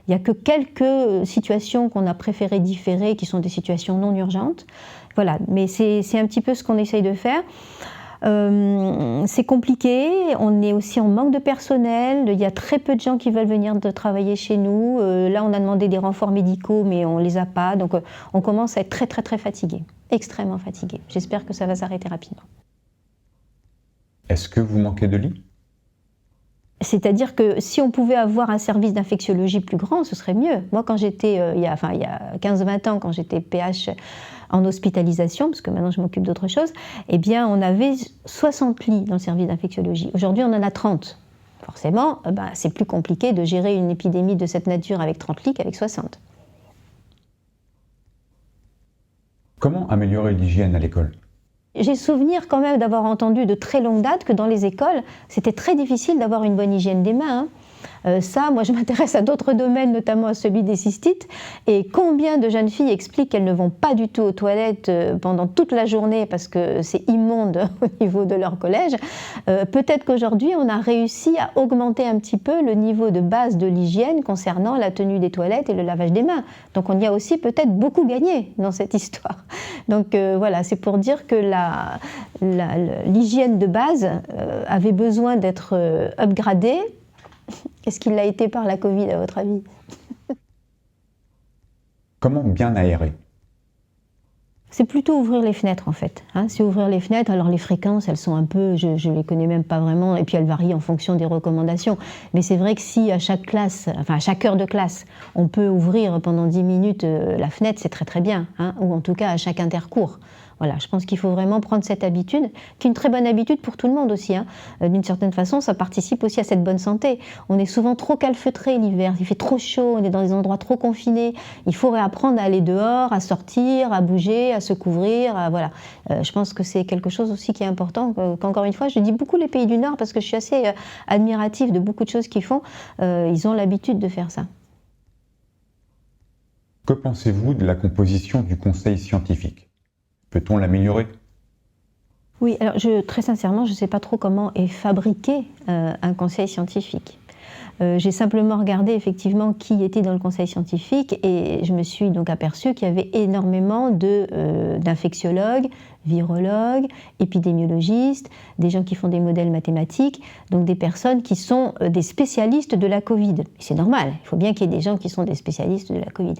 Il n'y a que quelques situations qu'on a préféré différer, qui sont des situations non urgentes. Voilà, mais c'est un petit peu ce qu'on essaye de faire. C'est compliqué, on est aussi en manque de personnel, il y a très peu de gens qui veulent venir travailler chez nous. Là, on a demandé des renforts médicaux, mais on ne les a pas. Donc, on commence à être très, très, très fatigué, extrêmement fatigué. J'espère que ça va s'arrêter rapidement. Est-ce que vous manquez de lits ? C'est-à-dire que si on pouvait avoir un service d'infectiologie plus grand, ce serait mieux. Moi, quand j'étais, il y a 15-20 ans, quand j'étais PH en hospitalisation, parce que maintenant je m'occupe d'autre chose, eh bien, on avait 60 lits dans le service d'infectiologie. Aujourd'hui, on en a 30. Forcément, c'est plus compliqué de gérer une épidémie de cette nature avec 30 lits qu'avec 60. Comment améliorer l'hygiène à l'école ? J'ai souvenir quand même d'avoir entendu de très longue date que dans les écoles, c'était très difficile d'avoir une bonne hygiène des mains. Ça, moi je m'intéresse à d'autres domaines, notamment à celui des cystites, et combien de jeunes filles expliquent qu'elles ne vont pas du tout aux toilettes pendant toute la journée parce que c'est immonde au niveau de leur collège. Peut-être qu'aujourd'hui on a réussi à augmenter un petit peu le niveau de base de l'hygiène concernant la tenue des toilettes et le lavage des mains. Donc on y a aussi peut-être beaucoup gagné dans cette histoire. Donc voilà, c'est pour dire que l'hygiène de base avait besoin d'être upgradée. Qu'est-ce qu'il a été par la Covid, à votre avis ? Comment bien aérer ? C'est plutôt ouvrir les fenêtres, en fait. C'est ouvrir les fenêtres. Alors les fréquences, elles sont un peu, je ne les connais même pas vraiment, et puis elles varient en fonction des recommandations. Mais c'est vrai que si à chaque classe, enfin à chaque heure de classe, on peut ouvrir pendant 10 minutes la fenêtre, c'est très très bien. Ou en tout cas à chaque intercours. Voilà, je pense qu'il faut vraiment prendre cette habitude, qui est une très bonne habitude pour tout le monde aussi. D'une certaine façon, ça participe aussi à cette bonne santé. On est souvent trop calfeutré l'hiver, il fait trop chaud, on est dans des endroits trop confinés. Il faut réapprendre à aller dehors, à sortir, à bouger, à se couvrir. Voilà. Je pense que c'est quelque chose aussi qui est important. Qu'encore une fois, je dis beaucoup les pays du Nord parce que je suis assez admirative de beaucoup de choses qu'ils font. Ils ont l'habitude de faire ça. Que pensez-vous de la composition du conseil scientifique ? Peut-on l'améliorer ? Oui, alors très sincèrement, je ne sais pas trop comment est fabriqué un conseil scientifique. J'ai simplement regardé effectivement qui était dans le conseil scientifique et je me suis donc aperçue qu'il y avait énormément d'infectiologues, virologues, épidémiologistes, des gens qui font des modèles mathématiques, donc des personnes qui sont des spécialistes de la Covid. C'est normal, il faut bien qu'il y ait des gens qui sont des spécialistes de la Covid.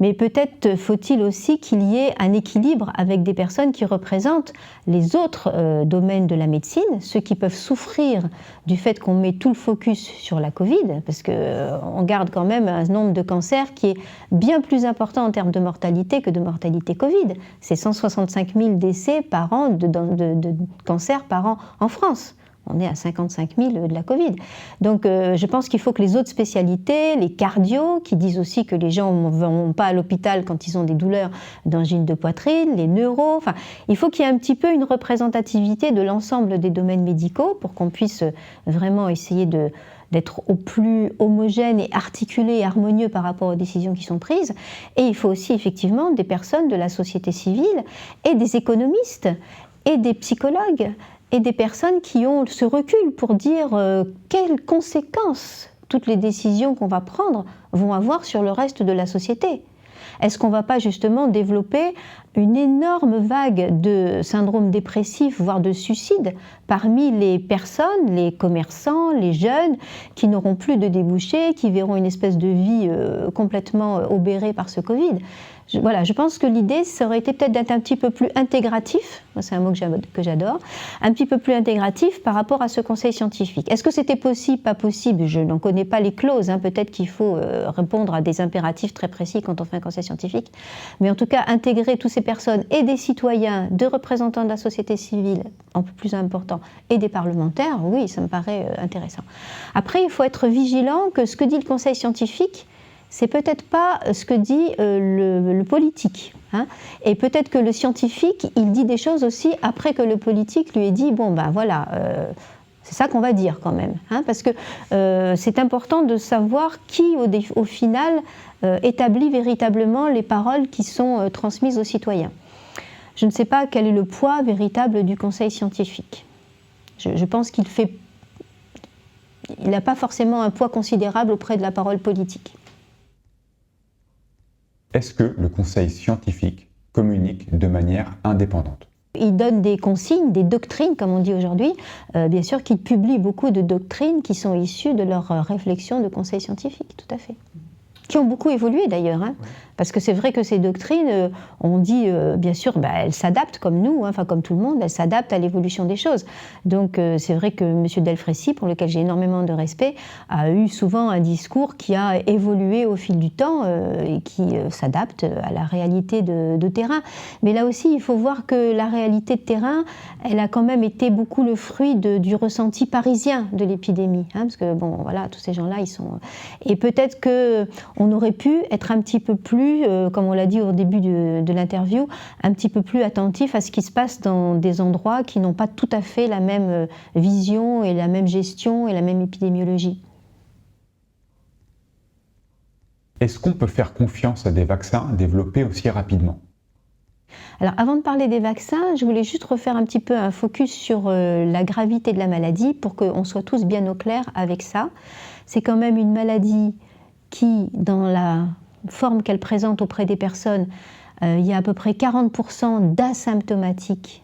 Mais peut-être faut-il aussi qu'il y ait un équilibre avec des personnes qui représentent les autres domaines de la médecine, ceux qui peuvent souffrir du fait qu'on met tout le focus sur la Covid, parce qu'on garde quand même un nombre de cancers qui est bien plus important en termes de mortalité que de mortalité Covid. C'est 165 000 décès par an de cancers par an en France. On est à 55 000 de la Covid. Donc je pense qu'il faut que les autres spécialités, les cardios, qui disent aussi que les gens ne vont pas à l'hôpital quand ils ont des douleurs d'angine de poitrine, les neuros, enfin, il faut qu'il y ait un petit peu une représentativité de l'ensemble des domaines médicaux pour qu'on puisse vraiment essayer d'être au plus homogène et articulé et harmonieux par rapport aux décisions qui sont prises. Et il faut aussi effectivement des personnes de la société civile et des économistes et des psychologues et des personnes qui ont ce recul pour dire quelles conséquences toutes les décisions qu'on va prendre vont avoir sur le reste de la société. Est-ce qu'on ne va pas justement développer une énorme vague de syndrome dépressif, voire de suicide, parmi les personnes, les commerçants, les jeunes, qui n'auront plus de débouchés, qui verront une espèce de vie complètement obérée par ce Covid ? Voilà, je pense que l'idée, ça aurait été peut-être d'être un petit peu plus intégratif, c'est un mot que j'adore, un petit peu plus intégratif par rapport à ce conseil scientifique. Est-ce que c'était possible, pas possible ? Je n'en connais pas les clauses, peut-être qu'il faut répondre à des impératifs très précis quand on fait un conseil scientifique, mais en tout cas, intégrer toutes ces personnes et des citoyens, des représentants de la société civile, un peu plus important, et des parlementaires, oui, ça me paraît intéressant. Après, il faut être vigilant que ce que dit le conseil scientifique, c'est peut-être pas ce que dit le politique. Et peut-être que le scientifique, il dit des choses aussi après que le politique lui ait dit, bon ben voilà, c'est ça qu'on va dire quand même. Parce que c'est important de savoir qui, au final, établit véritablement les paroles qui sont transmises aux citoyens. Je ne sais pas quel est le poids véritable du conseil scientifique. Je pense qu'il n'a pas forcément un poids considérable auprès de la parole politique. Est-ce que le conseil scientifique communique de manière indépendante ? Il donne des consignes, des doctrines, comme on dit aujourd'hui. Bien sûr qu'il publie beaucoup de doctrines qui sont issues de leurs réflexions de conseil scientifique, tout à fait. Qui ont beaucoup évolué d'ailleurs, parce que c'est vrai que ces doctrines, on dit bien sûr, elles s'adaptent comme nous, comme tout le monde, elles s'adaptent à l'évolution des choses. Donc c'est vrai que M. Delfraissy, pour lequel j'ai énormément de respect, a eu souvent un discours qui a évolué au fil du temps et qui s'adapte à la réalité de terrain. Mais là aussi, il faut voir que la réalité de terrain, elle a quand même été beaucoup le fruit du ressenti parisien de l'épidémie, parce que bon, voilà, tous ces gens-là, ils sont... Et peut-être que on aurait pu être un petit peu plus, comme on l'a dit au début de l'interview, un petit peu plus attentif à ce qui se passe dans des endroits qui n'ont pas tout à fait la même vision et la même gestion et la même épidémiologie. Est-ce qu'on peut faire confiance à des vaccins développés aussi rapidement ? Alors avant de parler des vaccins, je voulais juste refaire un petit peu un focus sur la gravité de la maladie pour qu'on soit tous bien au clair avec ça. C'est quand même une maladie qui, dans la forme qu'elle présente auprès des personnes, il y a à peu près 40% d'asymptomatiques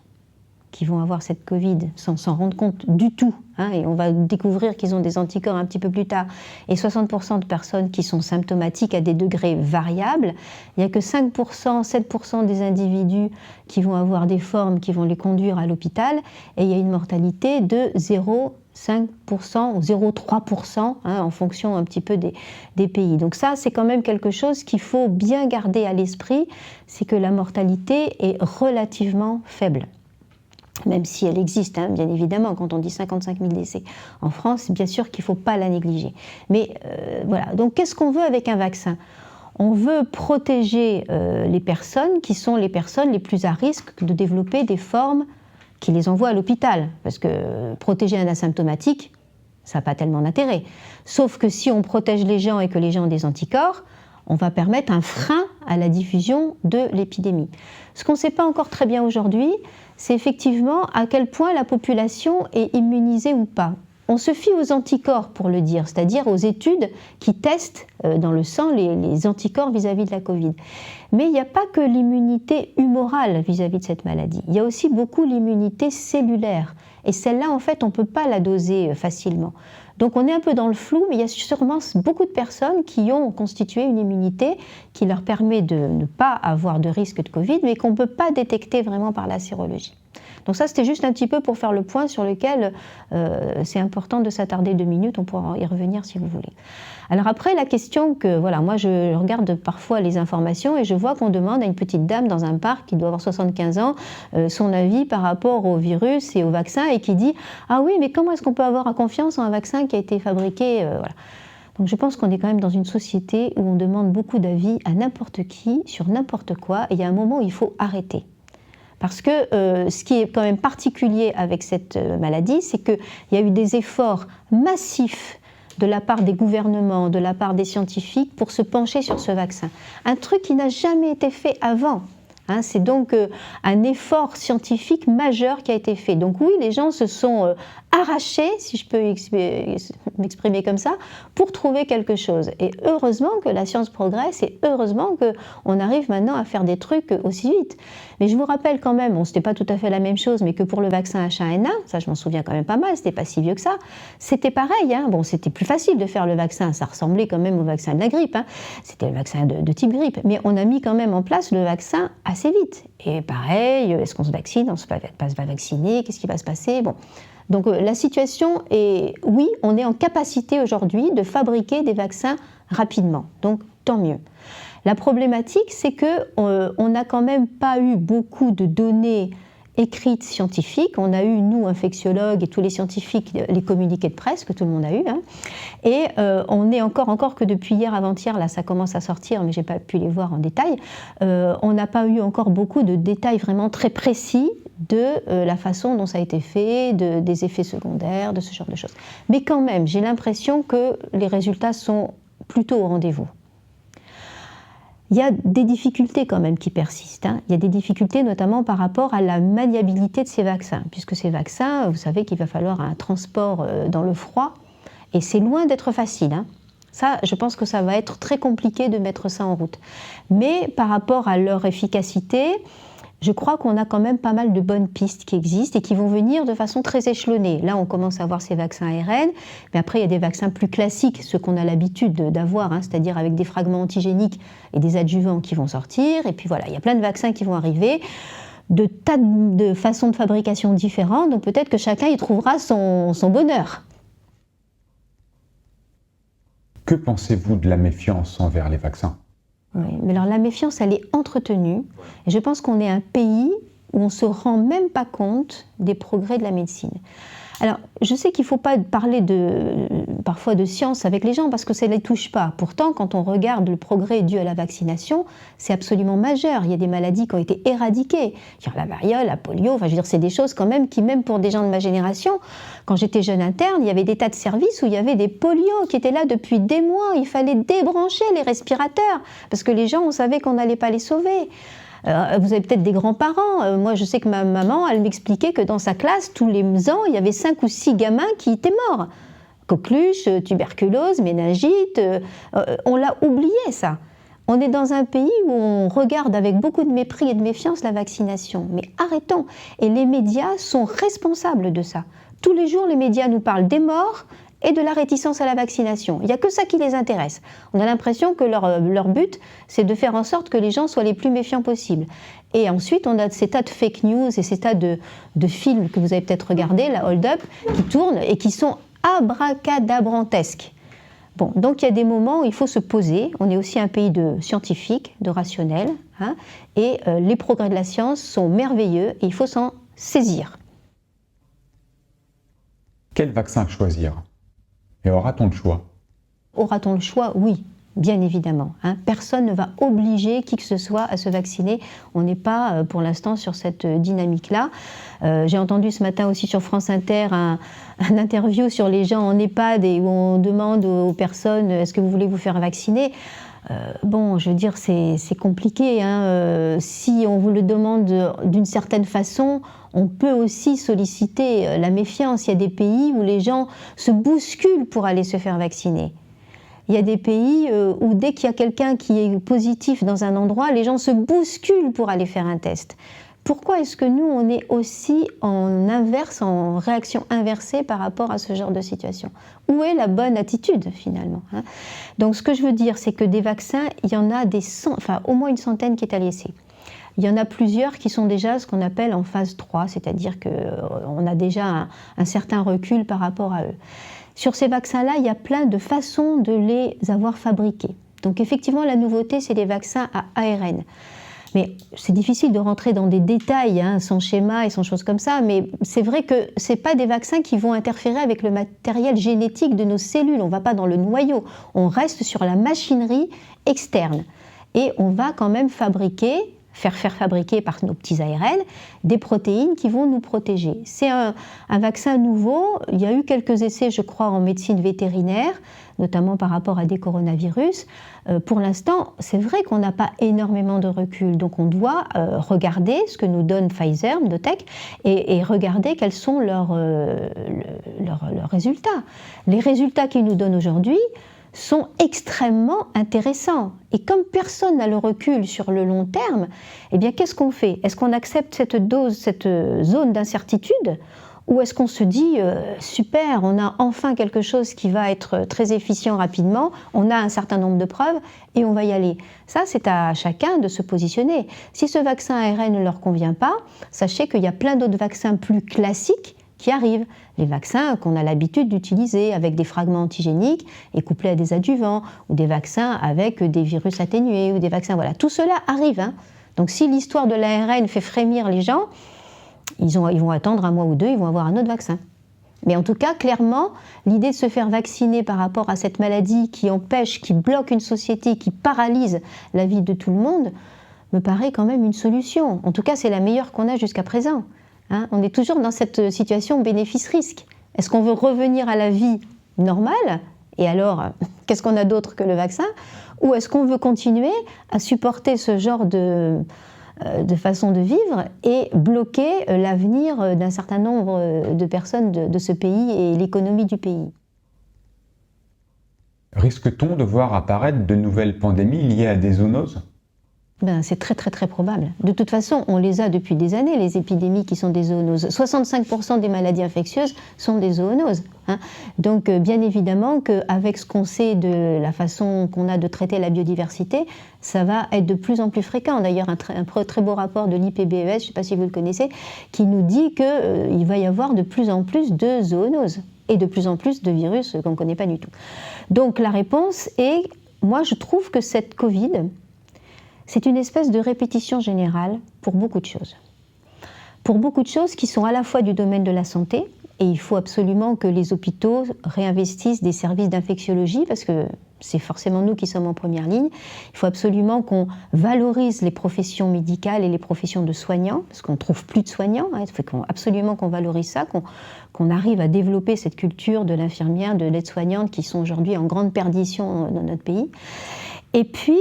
qui vont avoir cette Covid sans s'en rendre compte du tout, et on va découvrir qu'ils ont des anticorps un petit peu plus tard, et 60% de personnes qui sont symptomatiques à des degrés variables. Il n'y a que 5%, 7% des individus qui vont avoir des formes qui vont les conduire à l'hôpital, et il y a une mortalité de 0,5% ou 0,3% en fonction un petit peu des pays. Donc ça, c'est quand même quelque chose qu'il faut bien garder à l'esprit, c'est que la mortalité est relativement faible. Même si elle existe, bien évidemment, quand on dit 55 000 décès en France, bien sûr qu'il ne faut pas la négliger. Mais voilà, donc qu'est-ce qu'on veut avec un vaccin ? On veut protéger les personnes qui sont les personnes les plus à risque de développer des formes qui les envoient à l'hôpital. Parce que protéger un asymptomatique, ça n'a pas tellement d'intérêt. Sauf que si on protège les gens et que les gens ont des anticorps, on va permettre un frein à la diffusion de l'épidémie. Ce qu'on ne sait pas encore très bien aujourd'hui, c'est effectivement à quel point la population est immunisée ou pas. on se fie aux anticorps pour le dire, c'est-à-dire aux études qui testent dans le sang les anticorps vis-à-vis de la Covid. Mais il n'y a pas que l'immunité humorale vis-à-vis de cette maladie. Il y a aussi beaucoup l'immunité cellulaire. Et celle-là, en fait, on ne peut pas la doser facilement. Donc on est un peu dans le flou, mais il y a sûrement beaucoup de personnes qui ont constitué une immunité qui leur permet de ne pas avoir de risque de Covid, mais qu'on ne peut pas détecter vraiment par la sérologie. Donc ça, c'était juste un petit peu pour faire le point sur lequel c'est important de s'attarder 2 minutes, on pourra y revenir si vous voulez. Alors après, la question que, voilà, moi je regarde parfois les informations et je vois qu'on demande à une petite dame dans un parc qui doit avoir 75 ans son avis par rapport au virus et au vaccin et qui dit « Ah oui, mais comment est-ce qu'on peut avoir confiance en un vaccin qui a été fabriqué voilà. » Donc je pense qu'on est quand même dans une société où on demande beaucoup d'avis à n'importe qui, sur n'importe quoi, et il y a un moment où il faut arrêter. Parce que ce qui est quand même particulier avec cette maladie, c'est qu'il y a eu des efforts massifs de la part des gouvernements, de la part des scientifiques pour se pencher sur ce vaccin. Un truc qui n'a jamais été fait avant. Hein, c'est donc un effort scientifique majeur qui a été fait. Donc oui, les gens se sont arrachés, si je peux m'exprimer comme ça, pour trouver quelque chose. Et heureusement que la science progresse et heureusement qu'on arrive maintenant à faire des trucs aussi vite. Mais je vous rappelle quand même, bon, c'était pas tout à fait la même chose, mais que pour le vaccin H1N1, ça je m'en souviens quand même pas mal, c'était pas si vieux que ça, c'était pareil. Hein. Bon, c'était plus facile de faire le vaccin, ça ressemblait quand même au vaccin de la grippe. Hein. C'était le vaccin de type grippe. Mais on a mis quand même en place le vaccin assez vite. Et pareil, est-ce qu'on se vaccine, on ne se va pas vacciner, qu'est-ce qui va se passer? Bon. Donc la situation est, oui, on est en capacité aujourd'hui de fabriquer des vaccins rapidement, donc tant mieux. La problématique, c'est qu'on n'a quand même pas eu beaucoup de données écrites scientifiques. On a eu, nous, infectiologues et tous les scientifiques, les communiqués de presse que tout le monde a eu. Hein. Et on est encore que depuis hier, avant-hier, là ça commence à sortir, mais je n'ai pas pu les voir en détail, on n'a pas eu encore beaucoup de détails vraiment très précis de la façon dont ça a été fait, des effets secondaires, de ce genre de choses. Mais quand même, j'ai l'impression que les résultats sont plutôt au rendez-vous. Il y a des difficultés quand même qui persistent. Hein. Il y a des difficultés notamment par rapport à la maniabilité de ces vaccins, puisque ces vaccins, vous savez qu'il va falloir un transport dans le froid, et c'est loin d'être facile. Hein. Ça, je pense que ça va être très compliqué de mettre ça en route. Mais par rapport à leur efficacité, je crois qu'on a quand même pas mal de bonnes pistes qui existent et qui vont venir de façon très échelonnée. Là, on commence à avoir ces vaccins ARN, mais après, il y a des vaccins plus classiques, ceux qu'on a l'habitude d'avoir, hein, c'est-à-dire avec des fragments antigéniques et des adjuvants qui vont sortir. Et puis voilà, il y a plein de vaccins qui vont arriver, de tas de façons de fabrication différentes, donc peut-être que chacun y trouvera son bonheur. Que pensez-vous de la méfiance envers les vaccins ? Oui, mais alors la méfiance, elle est entretenue. Et je pense qu'on est un pays où on ne se rend même pas compte des progrès de la médecine. Alors, je sais qu'il ne faut pas parler parfois de science avec les gens parce que ça ne les touche pas. Pourtant, quand on regarde le progrès dû à la vaccination, c'est absolument majeur. Il y a des maladies qui ont été éradiquées. Genre la variole, la polio, enfin, je veux dire, c'est des choses quand même qui, même pour des gens de ma génération, quand j'étais jeune interne, il y avait des tas de services où il y avait des polios qui étaient là depuis des mois. Il fallait débrancher les respirateurs parce que les gens, on savait qu'on n'allait pas les sauver. Vous avez peut-être des grands-parents. Moi, je sais que ma maman, elle m'expliquait que dans sa classe, tous les ans, il y avait 5 ou 6 gamins qui étaient morts. Coqueluche, tuberculose, méningite, on l'a oublié ça. On est dans un pays où on regarde avec beaucoup de mépris et de méfiance la vaccination. Mais arrêtons. Et les médias sont responsables de ça. Tous les jours, les médias nous parlent des morts et de la réticence à la vaccination. Il n'y a que ça qui les intéresse. On a l'impression que leur but, c'est de faire en sorte que les gens soient les plus méfiants possibles. Et ensuite, on a ces tas de fake news et ces tas de films que vous avez peut-être regardés, la Hold Up, qui tournent et qui sont abracadabrantesques. Bon, donc il y a des moments où il faut se poser. On est aussi un pays de scientifiques, de rationnels, hein, et les progrès de la science sont merveilleux et il faut s'en saisir. Quel vaccin choisir ? Et aura-t-on le choix ? Aura-t-on le choix ? Oui, bien évidemment. Hein. Personne ne va obliger qui que ce soit à se vacciner. On n'est pas pour l'instant sur cette dynamique-là. J'ai entendu ce matin aussi sur France Inter un interview sur les gens en EHPAD et où on demande aux personnes « Est-ce que vous voulez vous faire vacciner ?» Bon, je veux dire, c'est compliqué, hein. Si on vous le demande d'une certaine façon, on peut aussi solliciter la méfiance. Il y a des pays où les gens se bousculent pour aller se faire vacciner. Il y a des pays où dès qu'il y a quelqu'un qui est positif dans un endroit, les gens se bousculent pour aller faire un test. Pourquoi est-ce que nous, on est aussi en inverse, en réaction inversée par rapport à ce genre de situation? Où est la bonne attitude, finalement, hein? Donc, ce que je veux dire, c'est que des vaccins, il y en a au moins une centaine qui est à l'essai. Il y en a plusieurs qui sont déjà ce qu'on appelle en phase 3, c'est-à-dire qu'on a déjà un certain recul par rapport à eux. Sur ces vaccins-là, il y a plein de façons de les avoir fabriqués. Donc, effectivement, la nouveauté, c'est les vaccins à ARN. Mais c'est difficile de rentrer dans des détails, hein, sans schéma et sans choses comme ça, mais c'est vrai que ce n'est pas des vaccins qui vont interférer avec le matériel génétique de nos cellules. On ne va pas dans le noyau, on reste sur la machinerie externe. Et on va quand même faire fabriquer par nos petits ARN des protéines qui vont nous protéger. C'est un vaccin nouveau. Il y a eu quelques essais, je crois, en médecine vétérinaire, notamment par rapport à des coronavirus. Pour l'instant, c'est vrai qu'on n'a pas énormément de recul, donc on doit regarder ce que nous donne Pfizer, Biotech, et regarder quels sont leurs résultats. Les résultats qu'ils nous donnent aujourd'hui sont extrêmement intéressants. Et comme personne n'a le recul sur le long terme, eh bien, qu'est-ce qu'on fait? Est-ce qu'on accepte cette zone d'incertitude? Ou est-ce qu'on se dit super, on a enfin quelque chose qui va être très efficient rapidement, on a un certain nombre de preuves et on va y aller? Ça, c'est à chacun de se positionner. Si ce vaccin ARN ne leur convient pas, sachez qu'il y a plein d'autres vaccins plus classiques qui arrivent. Les vaccins qu'on a l'habitude d'utiliser avec des fragments antigéniques et couplés à des adjuvants, ou des vaccins avec des virus atténués, ou des vaccins, voilà, tout cela arrive, hein. Donc si l'histoire de l'ARN fait frémir les gens, ils vont attendre un mois ou deux, ils vont avoir un autre vaccin. Mais en tout cas, clairement, l'idée de se faire vacciner par rapport à cette maladie qui empêche, qui bloque une société, qui paralyse la vie de tout le monde, me paraît quand même une solution. En tout cas, c'est la meilleure qu'on a jusqu'à présent. Hein, on est toujours dans cette situation bénéfice-risque. Est-ce qu'on veut revenir à la vie normale? Et alors, qu'est-ce qu'on a d'autre que le vaccin? Ou est-ce qu'on veut continuer à supporter ce genre de façon de vivre et bloquer l'avenir d'un certain nombre de personnes de ce pays et l'économie du pays? Risque-t-on de voir apparaître de nouvelles pandémies liées à des zoonoses? C'est très très très probable. De toute façon, on les a depuis des années, les épidémies qui sont des zoonoses. 65% des maladies infectieuses sont des zoonoses, hein. Donc bien évidemment qu'avec ce qu'on sait de la façon qu'on a de traiter la biodiversité, ça va être de plus en plus fréquent. D'ailleurs, un très beau rapport de l'IPBES, je ne sais pas si vous le connaissez, qui nous dit qu'il va y avoir de plus en plus de zoonoses et de plus en plus de virus qu'on ne connaît pas du tout. Donc la réponse est, moi je trouve que cette Covid, c'est une espèce de répétition générale pour beaucoup de choses. Pour beaucoup de choses qui sont à la fois du domaine de la santé, et il faut absolument que les hôpitaux réinvestissent des services d'infectiologie, parce que c'est forcément nous qui sommes en première ligne. Il faut absolument qu'on valorise les professions médicales et les professions de soignants, parce qu'on ne trouve plus de soignants, hein. Il faut absolument qu'on valorise ça, qu'on arrive à développer cette culture de l'infirmière, de l'aide-soignante, qui sont aujourd'hui en grande perdition dans notre pays. Et puis,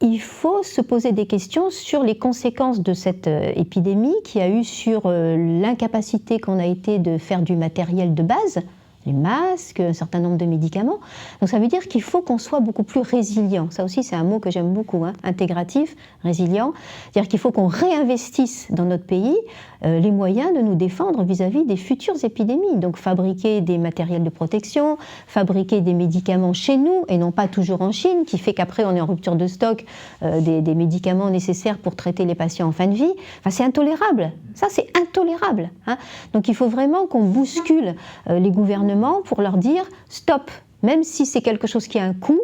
il faut se poser des questions sur les conséquences de cette épidémie qui a eu sur l'incapacité qu'on a été de faire du matériel de base, les masques, un certain nombre de médicaments. Donc ça veut dire qu'il faut qu'on soit beaucoup plus résilient. Ça aussi, c'est un mot que j'aime beaucoup, hein, intégratif, résilient. C'est-à-dire qu'il faut qu'on réinvestisse dans notre pays les moyens de nous défendre vis-à-vis des futures épidémies. Donc fabriquer des matériels de protection, fabriquer des médicaments chez nous et non pas toujours en Chine, qui fait qu'après on est en rupture de stock des médicaments nécessaires pour traiter les patients en fin de vie. Enfin, c'est intolérable. Ça, c'est intolérable, hein. Donc il faut vraiment qu'on bouscule les gouvernements pour leur dire stop, même si c'est quelque chose qui a un coût,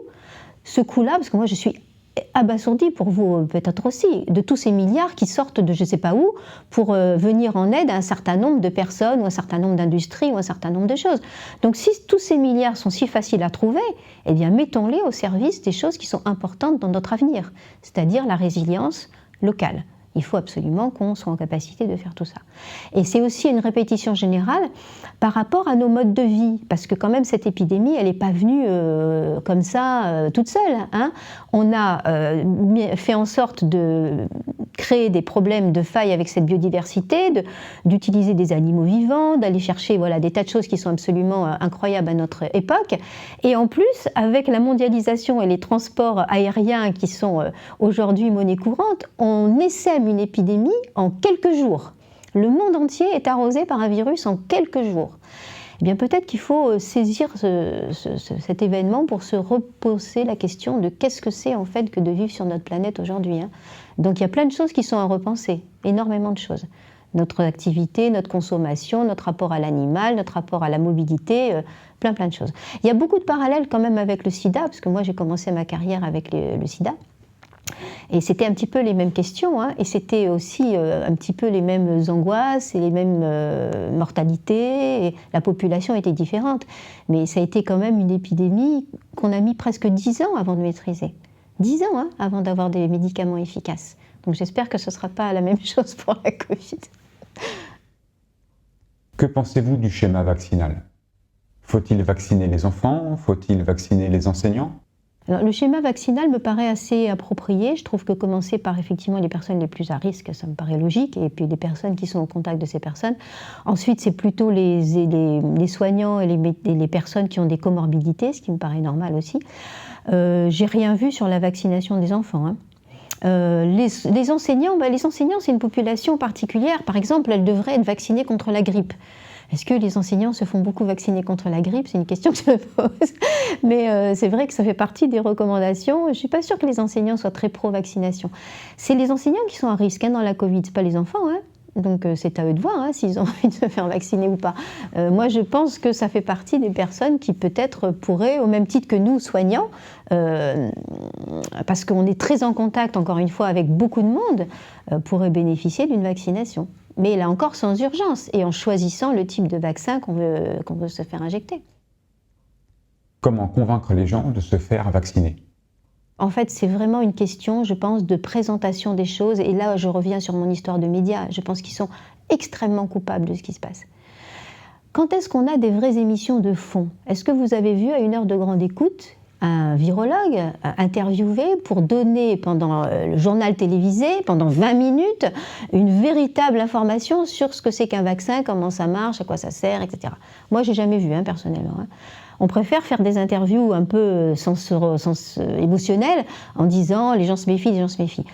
ce coût-là, parce que moi je suis abasourdi, pour vous peut-être aussi, de tous ces milliards qui sortent de je ne sais pas où pour venir en aide à un certain nombre de personnes ou un certain nombre d'industries ou un certain nombre de choses. Donc si tous ces milliards sont si faciles à trouver, eh bien mettons-les au service des choses qui sont importantes dans notre avenir, c'est-à-dire la résilience locale. Il faut absolument qu'on soit en capacité de faire tout ça. Et c'est aussi une répétition générale par rapport à nos modes de vie, parce que quand même cette épidémie, elle n'est pas venue comme ça, toute seule. Hein. On a fait en sorte de créer des problèmes de faille avec cette biodiversité, d'utiliser des animaux vivants, d'aller chercher des tas de choses qui sont absolument incroyables à notre époque. Et en plus, avec la mondialisation et les transports aériens qui sont aujourd'hui monnaie courante, on essaime une épidémie en quelques jours. Le monde entier est arrosé par un virus en quelques jours. Eh bien, peut-être qu'il faut saisir cet événement pour se reposer la question de qu'est-ce que c'est en fait que de vivre sur notre planète aujourd'hui. Hein. Donc il y a plein de choses qui sont à repenser, énormément de choses. Notre activité, notre consommation, notre rapport à l'animal, notre rapport à la mobilité, plein de choses. Il y a beaucoup de parallèles quand même avec le sida, parce que moi j'ai commencé ma carrière avec le sida. Et c'était un petit peu les mêmes questions, hein, et c'était aussi un petit peu les mêmes angoisses et les mêmes mortalités. Et la population était différente, mais ça a été quand même une épidémie qu'on a mis presque 10 ans avant de maîtriser. 10 ans hein, avant d'avoir des médicaments efficaces. Donc j'espère que ce ne sera pas la même chose pour la Covid. Que pensez-vous du schéma vaccinal? Faut-il vacciner les enfants? Faut-il vacciner les enseignants? Alors, le schéma vaccinal me paraît assez approprié. Je trouve que commencer par effectivement les personnes les plus à risque, ça me paraît logique, et puis les personnes qui sont au contact de ces personnes. Ensuite, c'est plutôt les soignants et les personnes qui ont des comorbidités, ce qui me paraît normal aussi. J'ai rien vu sur la vaccination des enfants. Hein. Les enseignants, c'est une population particulière. Par exemple, elles devraient être vaccinées contre la grippe. Est-ce que les enseignants se font beaucoup vacciner contre la grippe? C'est une question que je me pose. Mais c'est vrai que ça fait partie des recommandations. Je ne suis pas sûre que les enseignants soient très pro-vaccination. C'est les enseignants qui sont à risque dans la Covid, ce n'est pas les enfants. Hein. Donc c'est à eux de voir s'ils ont envie de se faire vacciner ou pas. Moi je pense que ça fait partie des personnes qui peut-être pourraient, au même titre que nous soignants, parce qu'on est très en contact encore une fois avec beaucoup de monde, pourraient bénéficier d'une vaccination. Mais là encore sans urgence et en choisissant le type de vaccin qu'on veut se faire injecter. Comment convaincre les gens de se faire vacciner? En fait, c'est vraiment une question, je pense, de présentation des choses. Et là, je reviens sur mon histoire de médias. Je pense qu'ils sont extrêmement coupables de ce qui se passe. Quand est-ce qu'on a des vraies émissions de fond? Est-ce que vous avez vu à 1 heure de grande écoute un virologue interviewé pour donner pendant le journal télévisé, pendant 20 minutes, une véritable information sur ce que c'est qu'un vaccin, comment ça marche, à quoi ça sert, etc. Moi, j'ai jamais vu, personnellement. On préfère faire des interviews un peu émotionnelles en disant les gens se méfient, les gens se méfient.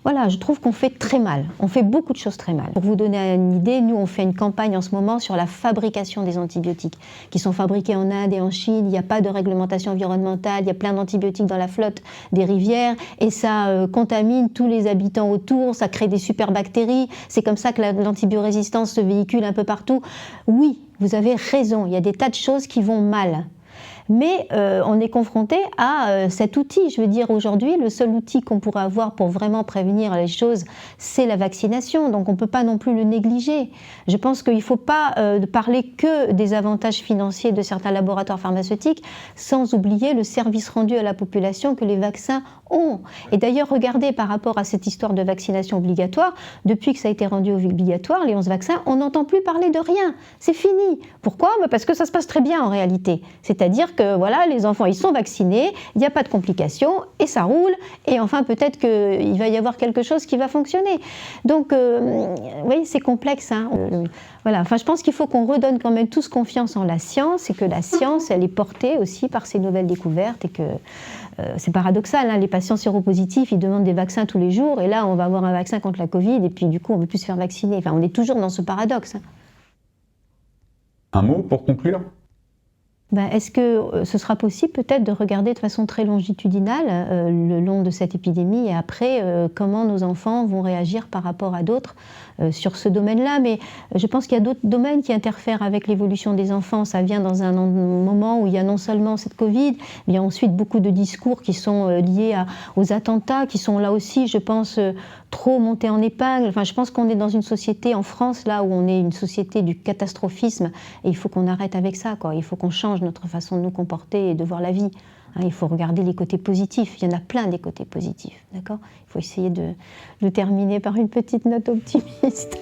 Voilà, je trouve qu'on fait très mal. On fait beaucoup de choses très mal. Pour vous donner une idée, nous, on fait une campagne en ce moment sur la fabrication des antibiotiques qui sont fabriqués en Inde et en Chine. Il n'y a pas de réglementation environnementale. Il y a plein d'antibiotiques dans la flotte des rivières et ça contamine tous les habitants autour. Ça crée des super bactéries. C'est comme ça que l'antibiorésistance se véhicule un peu partout. Oui, vous avez raison. Il y a des tas de choses qui vont mal. Mais on est confronté à cet outil. Je veux dire, aujourd'hui, le seul outil qu'on pourrait avoir pour vraiment prévenir les choses, c'est la vaccination. Donc on ne peut pas non plus le négliger. Je pense qu'il ne faut pas parler que des avantages financiers de certains laboratoires pharmaceutiques, sans oublier le service rendu à la population que les vaccins ont. Et d'ailleurs, regardez par rapport à cette histoire de vaccination obligatoire, depuis que ça a été rendu obligatoire, les 11 vaccins, on n'entend plus parler de rien. C'est fini. Pourquoi? Parce que ça se passe très bien en réalité. C'est-à-dire que voilà, les enfants, ils sont vaccinés, il n'y a pas de complications, et ça roule, et enfin peut-être qu'il va y avoir quelque chose qui va fonctionner. Donc, oui, c'est complexe. Voilà. Enfin, je pense qu'il faut qu'on redonne quand même tous confiance en la science, et que la science, elle est portée aussi par ces nouvelles découvertes, et que c'est paradoxal, les patients séropositifs, ils demandent des vaccins tous les jours, et là, on va avoir un vaccin contre la Covid, et puis du coup, on ne veut plus se faire vacciner. Enfin, on est toujours dans ce paradoxe. Un mot pour conclure? Est-ce que ce sera possible peut-être de regarder de façon très longitudinale le long de cette épidémie et après comment nos enfants vont réagir par rapport à d'autres sur ce domaine-là. Mais je pense qu'il y a d'autres domaines qui interfèrent avec l'évolution des enfants. Ça vient dans un moment où il y a non seulement cette Covid, mais il y a ensuite beaucoup de discours qui sont liés aux attentats, qui sont là aussi, je pense, trop monter en épingle. Enfin, je pense qu'on est dans une société en France, là où on est une société du catastrophisme, et il faut qu'on arrête avec ça, quoi. Il faut qu'on change notre façon de nous comporter et de voir la vie. Hein, il faut regarder les côtés positifs. Il y en a plein des côtés positifs, d'accord ? Il faut essayer de terminer par une petite note optimiste.